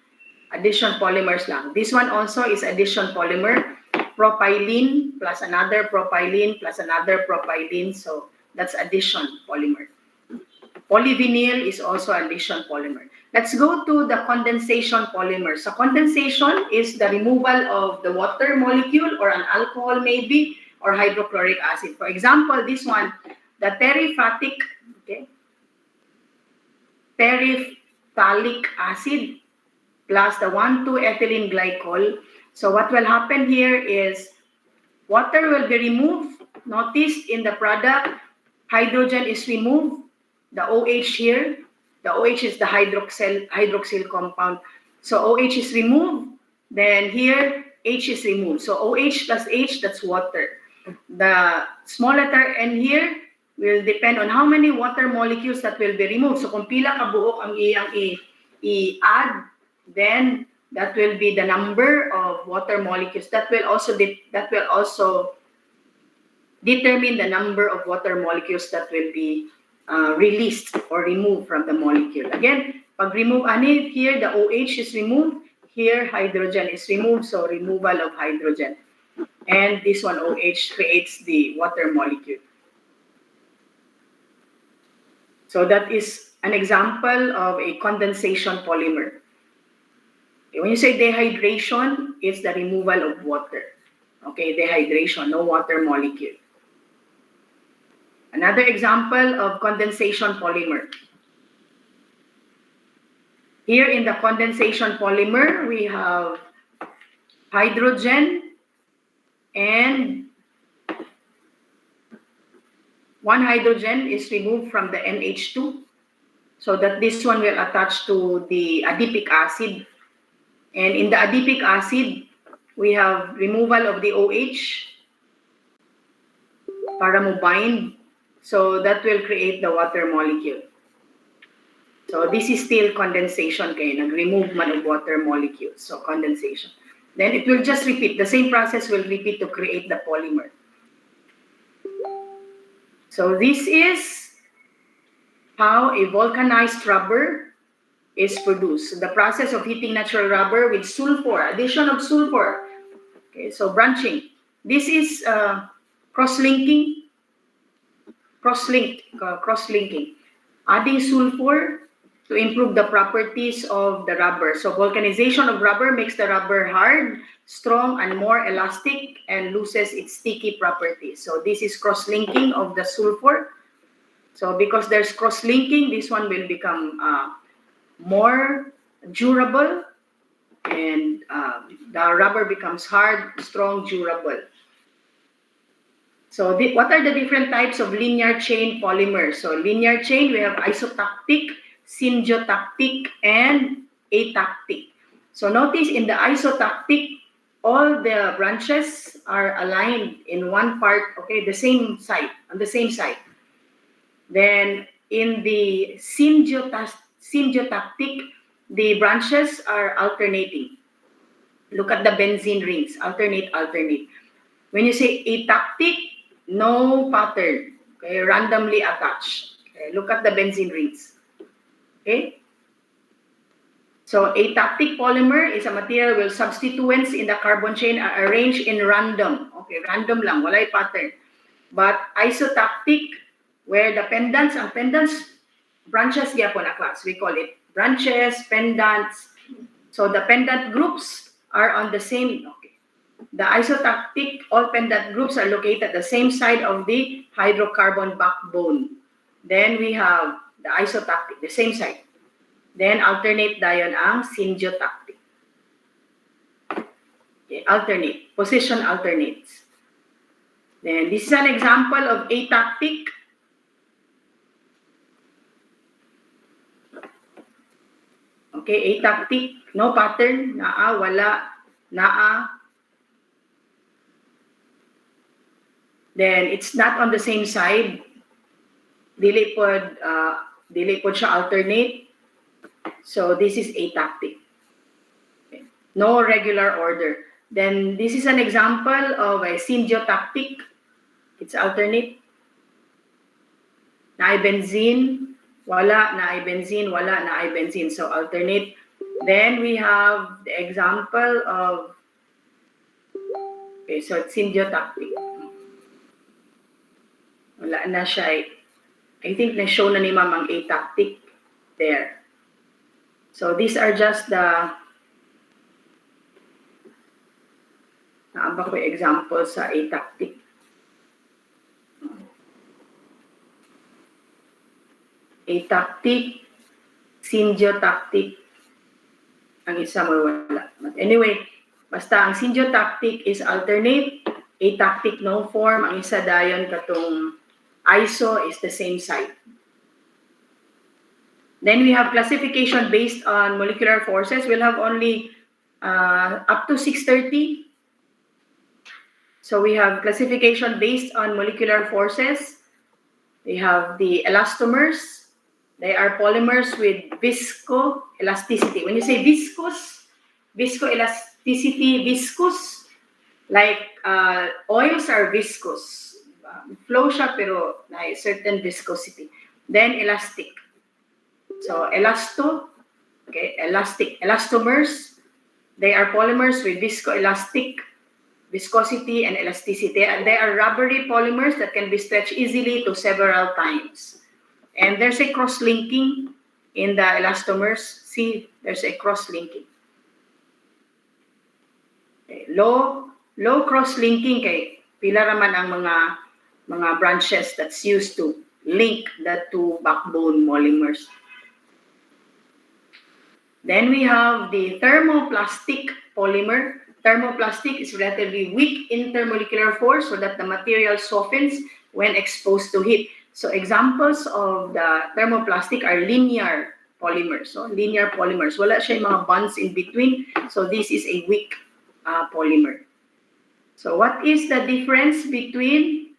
Addition polymers lang. This one also is addition polymer. Propylene plus another propylene plus another propylene. So that's addition polymer. Polyvinyl is also addition polymer. Let's go to the condensation polymer. So condensation is the removal of the water molecule or an alcohol maybe or hydrochloric acid. For example, this one, the terephthalic, okay, terephthalic acid plus the 1,2-ethylene glycol. So what will happen here is water will be removed. Notice in the product, hydrogen is removed. The OH here, the OH is the hydroxyl compound. So OH is removed, then here H is removed. So OH plus H, that's water. The small letter N here will depend on how many water molecules that will be removed. So kung pila ka buok ang iyang i-add, then that will be the number of water molecules. That will also determine the number of water molecules that will be released or removed from the molecule. Again, pag remove here the OH is removed, here hydrogen is removed, so removal of hydrogen. And this one OH creates the water molecule. So that is an example of a condensation polymer. Okay, when you say dehydration, it's the removal of water. Okay, dehydration, no water molecule. Another example of condensation polymer. Here in the condensation polymer, we have hydrogen and one hydrogen is removed from the NH2 so that this one will attach to the adipic acid. And in the adipic acid, we have removal of the OH para mo bind. So that will create the water molecule. So this is still condensation kay nag-remove man of water molecules. So condensation. Then it will just repeat. The same process will repeat to create the polymer. So this is how a vulcanized rubber is produced. The process of heating natural rubber with sulfur, addition of sulfur. Okay, so branching. This is cross-linking. Adding sulfur to improve the properties of the rubber. So vulcanization of rubber makes the rubber hard, strong, and more elastic and loses its sticky properties. So this is cross-linking of the sulfur. So because there's cross-linking, this one will become more durable and the rubber becomes hard, strong, durable. So what are the different types of linear chain polymers? So linear chain, we have isotactic, syngiotactic, and atactic. So notice in the isotactic, all the branches are aligned in one part, okay, the same side, on the same side. Then in the syngiotactic, the branches are alternating. Look at the benzene rings, alternate. When you say atactic, no pattern, okay, randomly attached. Okay, look at the benzene rings. Okay? So atactic polymer is a material where substituents in the carbon chain are arranged in random. Okay, random lang, walay pattern. But isotactic, where the pendants, ang pendants, branches gyapon na class. We call it branches, pendants. So the pendant groups are on the same, okay. The isotactic, all pendant groups are located at the same side of the hydrocarbon backbone. Then we have the isotactic, the same side. Then alternate dayon ang syngiotactic. Okay, alternate, position alternates. Then this is an example of atactic. Okay, atactic, no pattern, naa, wala, naa. Then it's not on the same side. Dili pod siya alternate. So this is atactic. Okay. No regular order. Then this is an example of a syngiotactic. It's alternate. Naay benzene, wala, naay benzene, wala, naay benzene. So alternate. Then we have the example of, okay, so it's syngiotactic. Wala na siya. I think na-show na ni Ma'am ang atactic there. So these are just the naamba ko example sa atactic. Atactic, syngiotactic, ang isa mo wala. But anyway, basta ang syngiotactic is alternate, atactic no form, ang isa dayon katong iso is the same side. Then we have classification based on molecular forces. We'll have only up to 6:30. So we have classification based on molecular forces. We have the elastomers. They are polymers with viscoelasticity. When you say viscous, viscoelasticity, viscous, like oils are viscous. Flow siya pero may certain viscosity. Then elastic. So okay, elastic. Elastomers, they are polymers with viscoelastic, viscosity, and elasticity. And they are rubbery polymers that can be stretched easily to several times. And there's a cross-linking in the elastomers. See, there's a cross-linking. Okay. Low cross-linking kay pila raman ang mga branches that's used to link the two backbone polymers. Then we have the thermoplastic polymer. Thermoplastic is relatively weak intermolecular force so that the material softens when exposed to heat. So examples of the thermoplastic are linear polymers. So linear polymers. Wala siya yung mga bonds in between. So this is a weak polymer. So what is the difference between,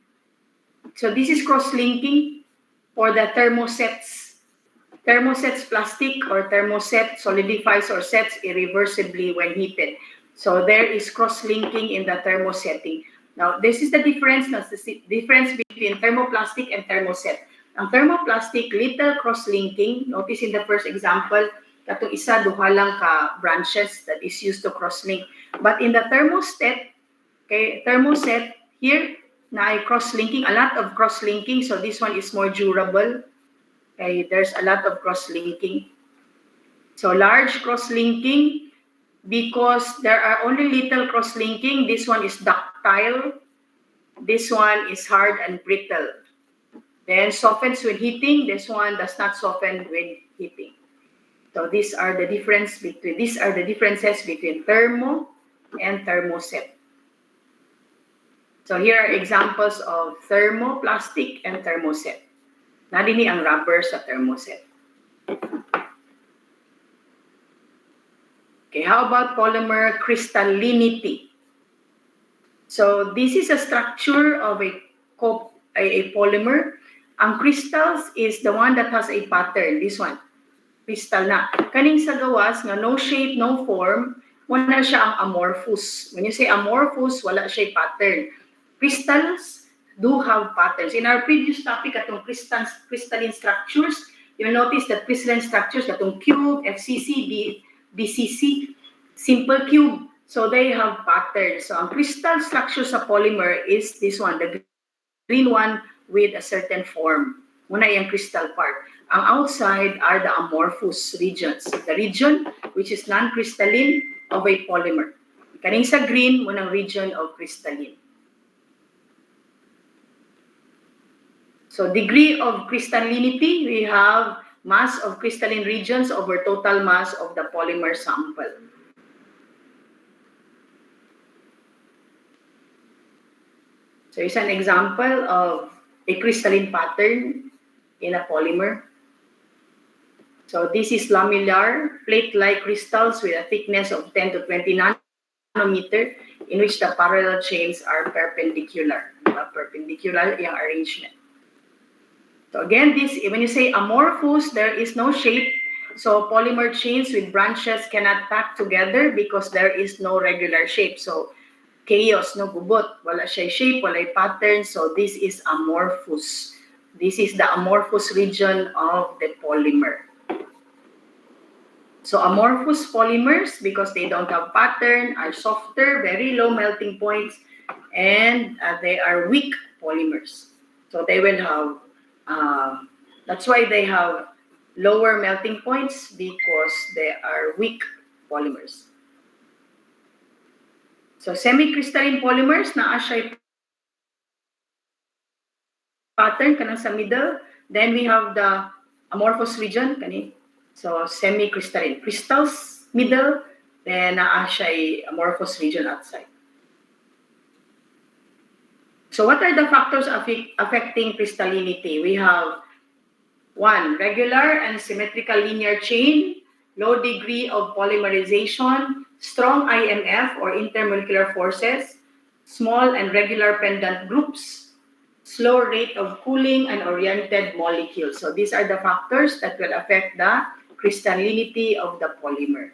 so this is cross-linking for the thermosets. Thermosets plastic or thermoset solidifies or sets irreversibly when heated. So there is cross-linking in the thermosetting. Now, this is the difference between thermoplastic and thermoset. Ang thermoplastic, little cross-linking. Notice in the first example, katong isa, duha lang ka branches that is used to cross-link. But in the thermoset, okay, thermoset, here, na cross-linking, a lot of cross-linking. So this one is more durable. Okay, there's a lot of cross-linking. So large cross-linking, because there are only little cross-linking, this one is ductile, this one is hard and brittle. Then softens when heating, this one does not soften when heating. So these are the differences between thermo and thermoset. So here are examples of thermoplastic and thermoset. Nadini ang rubber sa thermoset. Okay, how about polymer crystallinity? So this is a structure of a polymer. Ang crystals is the one that has a pattern. This one, crystal na. Kaning sa gawas nga no shape, no form, wala siya ang amorphous. When you say amorphous, wala siya pattern. Crystals do have patterns. In our previous topic, atong crystalline structures, you'll notice that crystalline structures, atong cube, FCC, BCC, simple cube, so they have patterns. So ang crystal structure sa polymer is this one, the green one with a certain form. Muna yung crystal part. Ang outside are the amorphous regions. The region which is non-crystalline of a polymer. Kaning sa green, munang region of crystalline. So degree of crystallinity, we have mass of crystalline regions over total mass of the polymer sample. So here's an example of a crystalline pattern in a polymer. So this is lamellar, plate-like crystals with a thickness of 10 to 20 nanometer in which the parallel chains are perpendicular. Perpendicular yung arrangement. So again, this, when you say amorphous, there is no shape. So polymer chains with branches cannot pack together because there is no regular shape. So chaos, no gubot, wala siya shape, wala pattern. So this is amorphous. This is the amorphous region of the polymer. So amorphous polymers, because they don't have pattern, are softer, very low melting points, and they are weak polymers. So they will have that's why they have lower melting points, because they are weak polymers. So semi-crystalline polymers, naa siya pattern kanang sa middle. Then we have the amorphous region kani. So semi-crystalline crystals middle, then naa siya amorphous region outside. So what are the factors affecting crystallinity? We have 1, regular and symmetrical linear chain, low degree of polymerization, strong IMF or intermolecular forces, small and regular pendant groups, slow rate of cooling, and oriented molecules. So these are the factors that will affect the crystallinity of the polymer.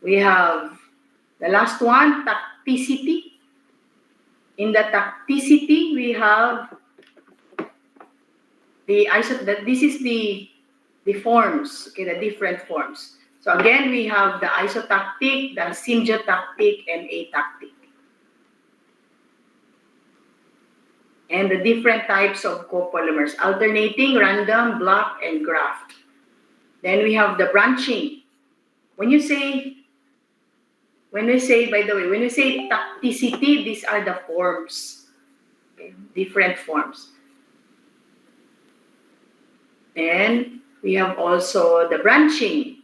We have the last one, tacticity. In the tacticity, we have this is the forms, okay, the different forms. So again, we have the isotactic, the symbiotic, and atactic. And the different types of copolymers, alternating, random, block, and graft. Then we have the branching. When we say tacticity, these are the forms, okay, different forms. Then We have also the branching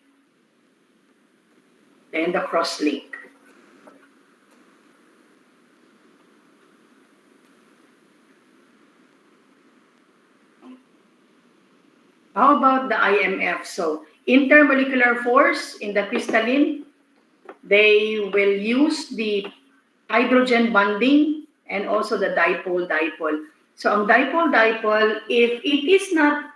and the cross-link. How about the IMF? So intermolecular force in the crystalline, they will use the hydrogen bonding and also the dipole-dipole. So ang dipole-dipole,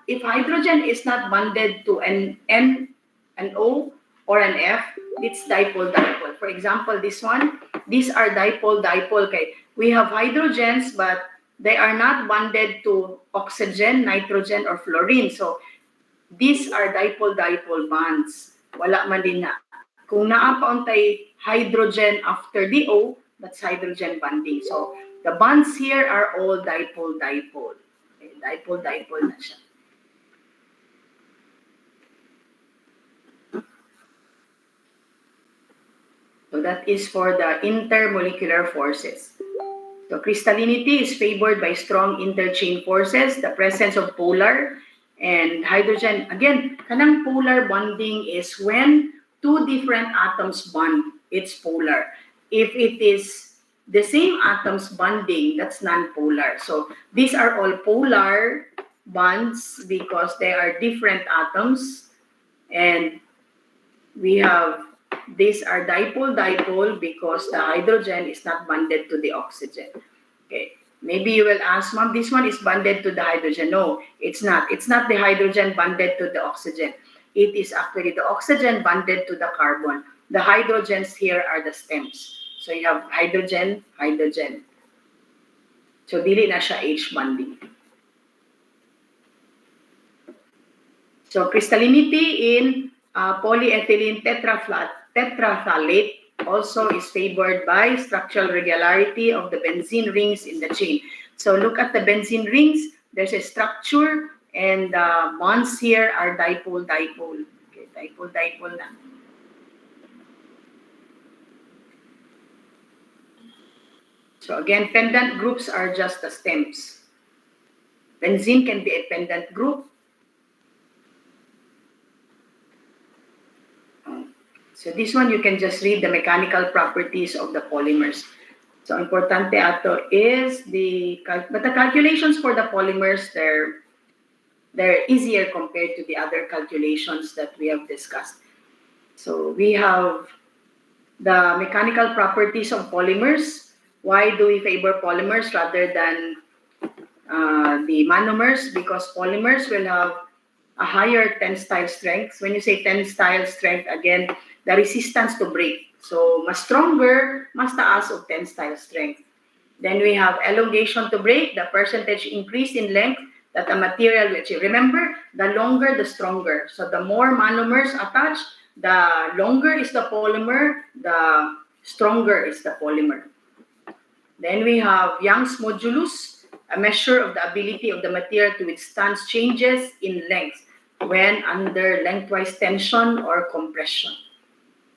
if hydrogen is not bonded to an N, an O, or an F, it's dipole-dipole. For example, this one, these are dipole-dipole. Okay, we have hydrogens, but they are not bonded to oxygen, nitrogen, or fluorine. So these are dipole-dipole bonds. Wala man din na. Kung naapauntay hydrogen after the O, that's hydrogen bonding. So the bonds here are all dipole-dipole. Okay, dipole-dipole na siya. So that is for the intermolecular forces. So crystallinity is favored by strong interchain forces, the presence of polar and hydrogen. Again, kanang polar bonding is when two different atoms bond, it's polar. If it is the same atoms bonding, that's non-polar. So these are all polar bonds because they are different atoms. And we have, these are dipole-dipole because the hydrogen is not bonded to the oxygen. Okay. Maybe you will ask, Mom, this one is bonded to the hydrogen. No, it's not. It's not the hydrogen bonded to the oxygen. It is actually the oxygen bonded to the carbon. The hydrogens here are the stems. So you have hydrogen, hydrogen. So dili na siya H bonding. So crystallinity in polyethylene tetraphthalate also is favored by structural regularity of the benzene rings in the chain. So look at the benzene rings. There's a structure and the bonds here are dipole-dipole. Okay, dipole-dipole na. So again, pendant groups are just the stems. Benzene can be a pendant group. So this one, you can just read the mechanical properties of the polymers. So importante ato is but the calculations for the polymers, they're easier compared to the other calculations that we have discussed. So we have the mechanical properties of polymers. Why do we favor polymers rather than the monomers? Because polymers will have a higher tensile strength. When you say tensile strength, again, the resistance to break. So, mas stronger, mas taas of tensile strength. Then we have elongation to break, the percentage increase in length that a material will achieve. Remember, the longer, the stronger. So, the more monomers attached, the longer is the polymer, the stronger is the polymer. Then we have Young's modulus, a measure of the ability of the material to withstand changes in length when under lengthwise tension or compression.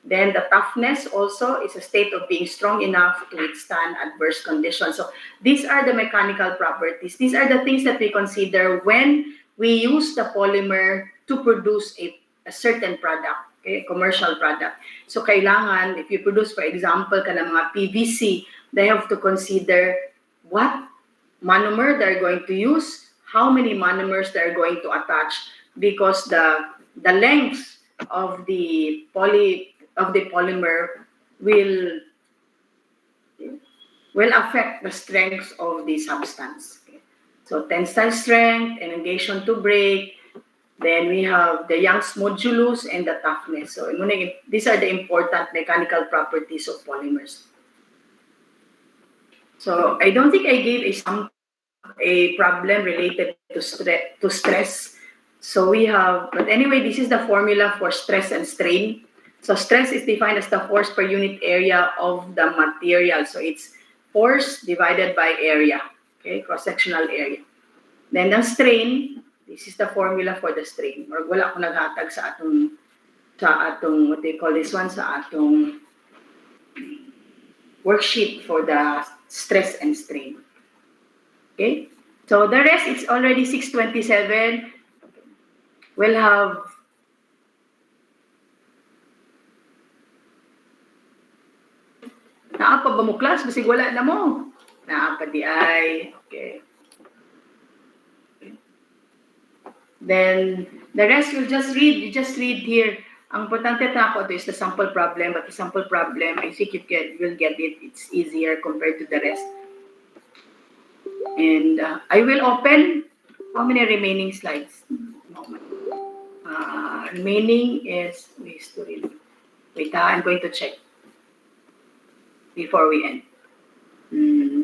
Then the toughness also is a state of being strong enough to withstand adverse conditions. So these are the mechanical properties. These are the things that we consider when we use the polymer to produce a certain product, okay, commercial product. So kailangan, if you produce, for example, kanang mga PVC, they have to consider what monomer they're going to use, how many monomers they're going to attach, because the length of the polymer will affect the strength of the substance. Okay? So tensile strength, elongation to break, then we have the Young's modulus and the toughness. So these are the important mechanical properties of polymers. So I don't think I gave a problem related to stress. So we have, but anyway, this is the formula for stress and strain. So stress is defined as the force per unit area of the material. So it's force divided by area, okay, cross-sectional area. Then the strain, this is the formula for the strain. Or wala ko naghatag sa atong, what do you call this one, sa atong worksheet for the stress and strain. Okay, so the rest, it's already 6:27. we'll have naa pa ba mo class? Basig wala na mo. Naa pa di ay. Okay. Then, the rest you'll just read. You just read here. Ang importante na ako is the sample problem. But the sample problem, I think you'll get it. It's easier compared to the rest. And I will open how many remaining slides? Remaining is history. Wait, I'm going to check before we end.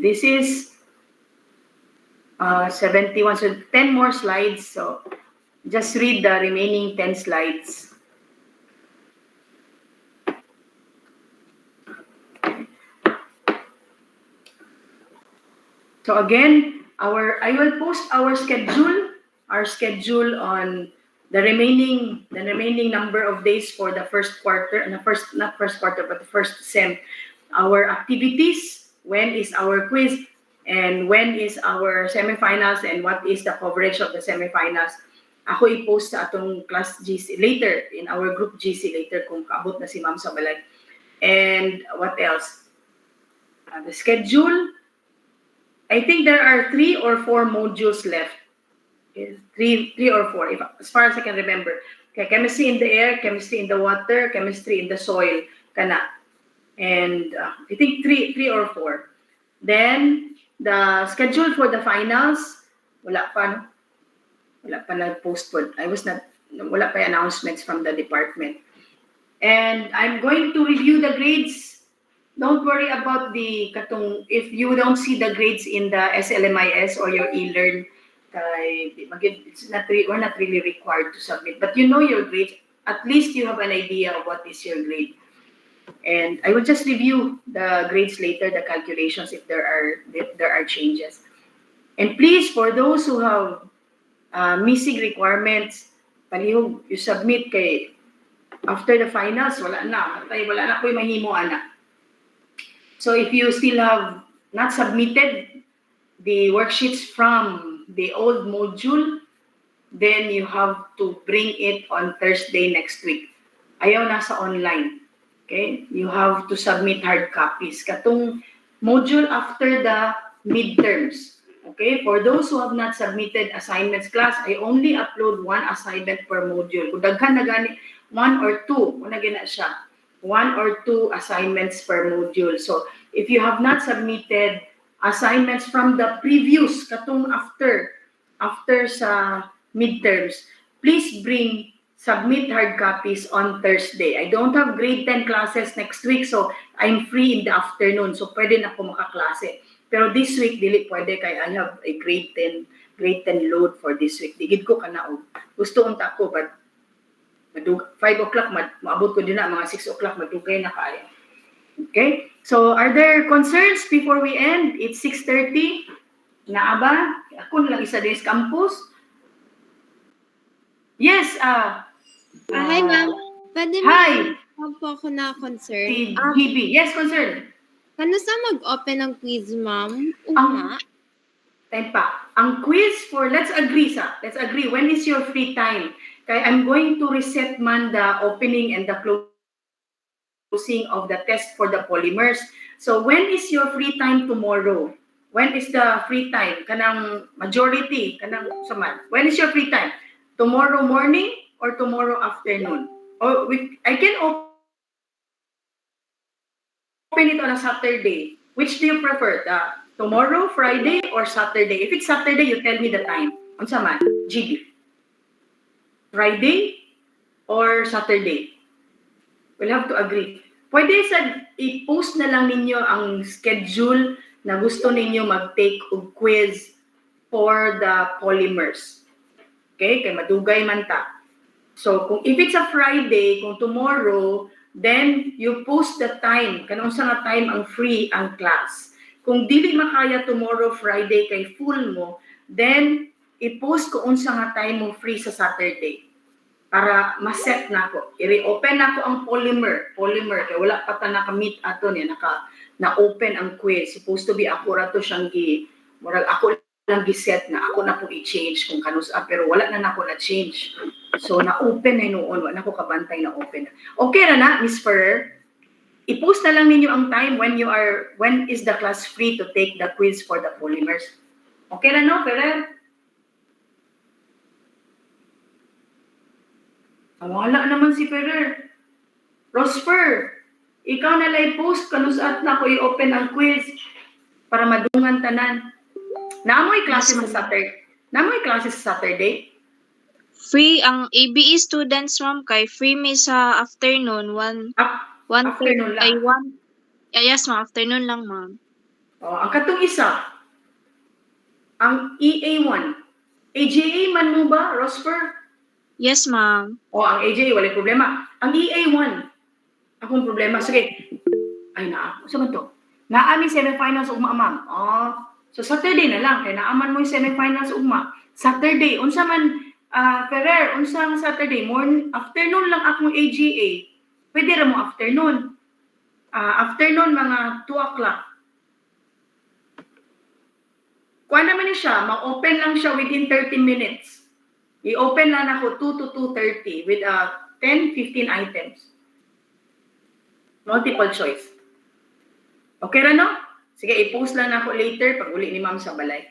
This is 71, so 10 more slides. So just read the remaining 10 slides. So again, I will post our schedule on the remaining number of days for the first quarter, and not first quarter, but the first sem. Our activities, when is our quiz, and when is our semifinals, and what is the coverage of the semifinals. Ako i-post sa atong class GC later, in our group GC later, kung kaabot na si Ma'am sa balay. And what else? The schedule, I think there are 3 or 4 modules left. Three or four, as far as I can remember. Okay, chemistry in the air, chemistry in the water, chemistry in the soil, kana. And I think three or 4. Then the schedule for the finals, wala pa nag-post po. Wala pa announcements from the department. And I'm going to review the grades. Don't worry about if you don't see the grades in the SLMIS or your e-learn. We're not really required to submit, but you know your grades. At least you have an idea of what is your grade. And I will just review the grades later, the calculations, if there are changes. And please, for those who have missing requirements, palihog you submit kay after the finals, wala na ko'y mahimo ana. So if you still have not submitted the worksheets from the old module, then you have to bring it on Thursday next week. Ayaw nasa online. Okay? You have to submit hard copies. Katong module after the midterms. Okay? For those who have not submitted assignments class, I only upload 1 assignment per module. Kung daghan na gani, 1 or 2, wala gina siya. 1 or 2 assignments per module. So, if you have not submitted assignments from the previous, katong after sa midterms, please submit hard copies on Thursday. I don't have grade 10 classes next week, so I'm free in the afternoon. So, pwede na ako makaklase. Pero this week, dili pwede kay I have a grade 10 load for this week. Digid ko kanaog. Gusto unta ko, but 5 o'clock, maabot ko din na, mga 6 o'clock, madugay na kaya. Okay? So, are there concerns before we end? It's 6:30. Naa ba? Ako na lang isa din sa campus. Yes, Hi, ma'am. Pwede hi, po ako na concern. si GB. Yes, concern. Kano sa mag-open ng quiz, ma'am? Ang- Time pa. Ang quiz let's agree. When is your free time? Kaya I'm going to reset man the opening and the closing of the test for the polymers. So when is your free time tomorrow? When is the free time? Kanang majority, kanang saman. When is your free time? Tomorrow morning or tomorrow afternoon? Or I can open it on a Saturday. Which do you prefer? Tomorrow, Friday, or Saturday? If it's Saturday, you tell me the time. Unsa man? GB. Friday or Saturday? We'll have to agree. Pwede i-post na lang ninyo ang schedule na gusto ninyo mag-take og quiz for the polymers. Okay? Kaya madugay man ta. So, if it's a Friday, kung tomorrow, then you post the time. Kanang sa nga time ang free ang class. Kung dili makaya tomorrow, Friday, kay full mo, then i-post ko unsa nga time mo free sa Saturday. Para ma-set na ko. I-reopen na ko ang polymer. Kaya wala pa ta naka-meet ato niya. Na-open ang quiz. Supposed to be ako rato siyang ako lang gi-set na. Ako na po i-change kung kanusa. Pero wala na ako na-change. So, na-open na noon. Wala ko kabantay na open na. Okay ra na, Miss Ferrer? I-post na lang ninyo ang time when is the class free to take the quiz for the polymers. Okay ra no, Ferrer? Wala naman si Ferrer. Rosfer, ikaw na lang i-post kanusat na ko i-open ang quiz para madungan tanan. Naamoy klase sa Saturday. Naamoy klase sa Saturday. Free ang ABE students, ma'am, kay free mi sa afternoon, 1 Afternoon lang. 1. Yes, ma'am, afternoon lang, ma'am. Oh, ang katong isa, ang EA1. AJA man mo ba, Rosfer? Yes, ma'am. O, ang AJ, wala problema. Ang EA1, akong problema. Sige. Ay, saan man to? Naamin semifinals ugma, ma'am. Oh, so Saturday na lang. Kaya naaman mo yung semifinals ugma. Saturday, unsa man, Ferrer, unsa ang Saturday? Afternoon lang akong AGA. Pwede ra mo afternoon. Afternoon, mga 2 o'clock. Kuha naman niya siya. Mag-open lang siya within 30 minutes. I-open lang ako 2 to 2:30 with 10-15 items. Multiple choice. Okay ra no? Sige, i-post lang ako later pag uli ni ma'am sa balay.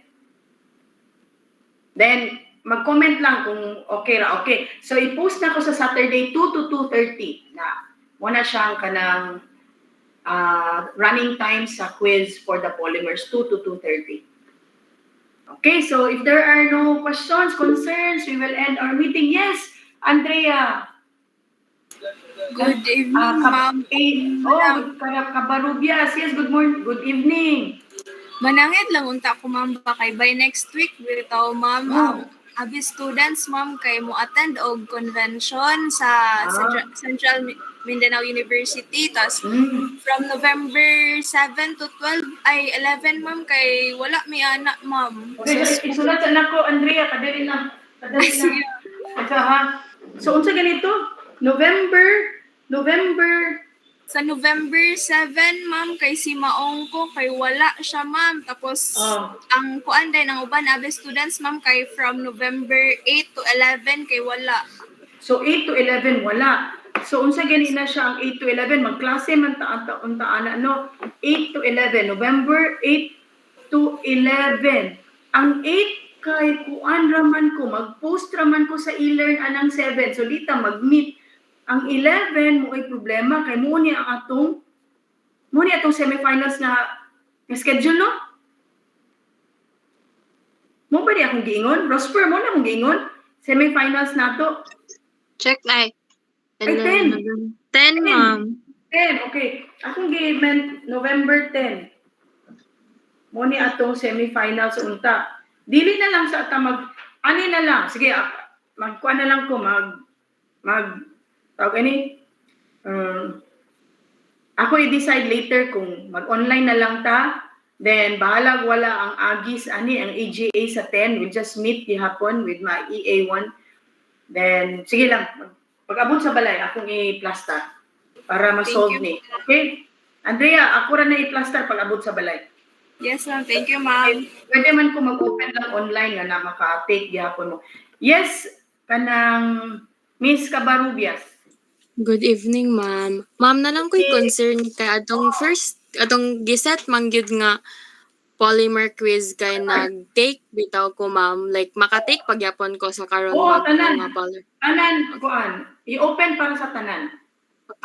Then, mag-comment lang kung okay ra. Okay. So, i-post na ako sa Saturday 2 to 2:30 na muna siyang kanang running time sa quiz for the polymers 2 to 2:30. Okay, so if there are no questions, concerns, we will end our meeting. Yes, Andrea. Good evening, ma'am. Kabarubias. Yes, good morning. Good evening. Manangit lang unta ko, ma'am, ba kay by next week bitaw, ma'am. Abi students, ma'am, kay mo attend og convention sa Central Mindanao University. Tas from November 7 to 11, ma'am, kay wala mi anak, ma'am. Isulat sa nako, Andrea, kadali lang. So, unsa ganito? Sa November 7, ma'am, kay si Maong ko, kay wala siya, ma'am. Tapos, ang kuan din, ang uban, abi students, ma'am, kay from November 8 to 11, kay wala. So, 8 to 11, wala. So, unsa gani na siya ang 8 to 11? Magklase man taon-taon, no? 8 to 11, November 8 to 11. Ang 8 kay kuan raman ko, mag-post raman ko sa e-learn anang 7. So, dita mag-meet. Ang 11 mo ay problema kay mo ni atong semifinals na schedule, no? Mo ba di akong giingon? Rosper, mo na akong giingon? Semifinals na to. Check na. Ay, 10. 10, ma'am. 10, okay. Akong given November 10. Mo ni atong semifinals unta. Dili na lang sa ata ani na lang. Sige, magkuan na lang ko tawag ani, ako i-decide later kung mag-online na lang ta, then bahalag wala ang agis, ang AGA sa 10, we'll just meet gihapon with my EA1, then sige lang, pag-abot sa balay, akong i-plaster para ma-solve ni. Okay? Andrea, ako rin na i-plaster pag-abot sa balay. Yes, ma'am. Thank you, ma'am. Pwede man ko mag-open lang online nga na maka-take gihapon mo. Yes, kanang Miss Cabarubias. Good evening, ma'am. Ma'am, na lang ko'y concern kay atong giset man gyud nga polymer quiz kay nag-take bitaw ko, ma'am. Like makatake pagyapon ko sa karon tanan. polymer. Tanan, kuan. I-open para sa tanan.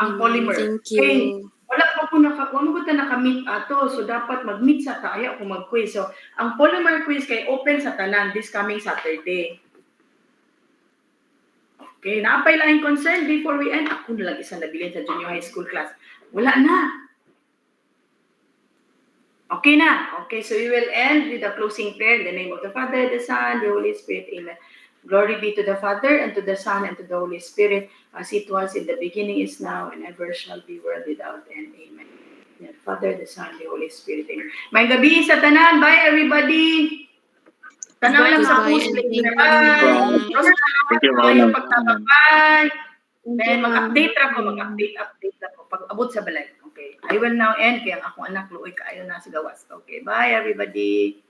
Ang polymer. Thank you. Okay. Wala mo ko naka-meet ato. So dapat mag-meet sa tayo kung mag-quiz. So ang polymer quiz kay open sa tanan this coming Saturday. Okay, naapay lang yung concern before we end. Ako na lang isang nabilin sa junior high school class. Wala na. Okay na. Okay, so we will end with the closing prayer in the name of the Father, the Son, the Holy Spirit. Amen. Glory be to the Father, and to the Son, and to the Holy Spirit, as it was in the beginning, is now, and ever shall be, world without end. Amen. The Father, the Son, the Holy Spirit. Amen. May gabi sa tanan. Bye, everybody. Tanaw lang sa post. Thank you. Thank you, Yung ma'am. pagtababay. Then mag-update ako pag abot sa balay. Okay. I will now end kaya ang akong anak luoy kaayo na sa gawas. Okay. Bye everybody.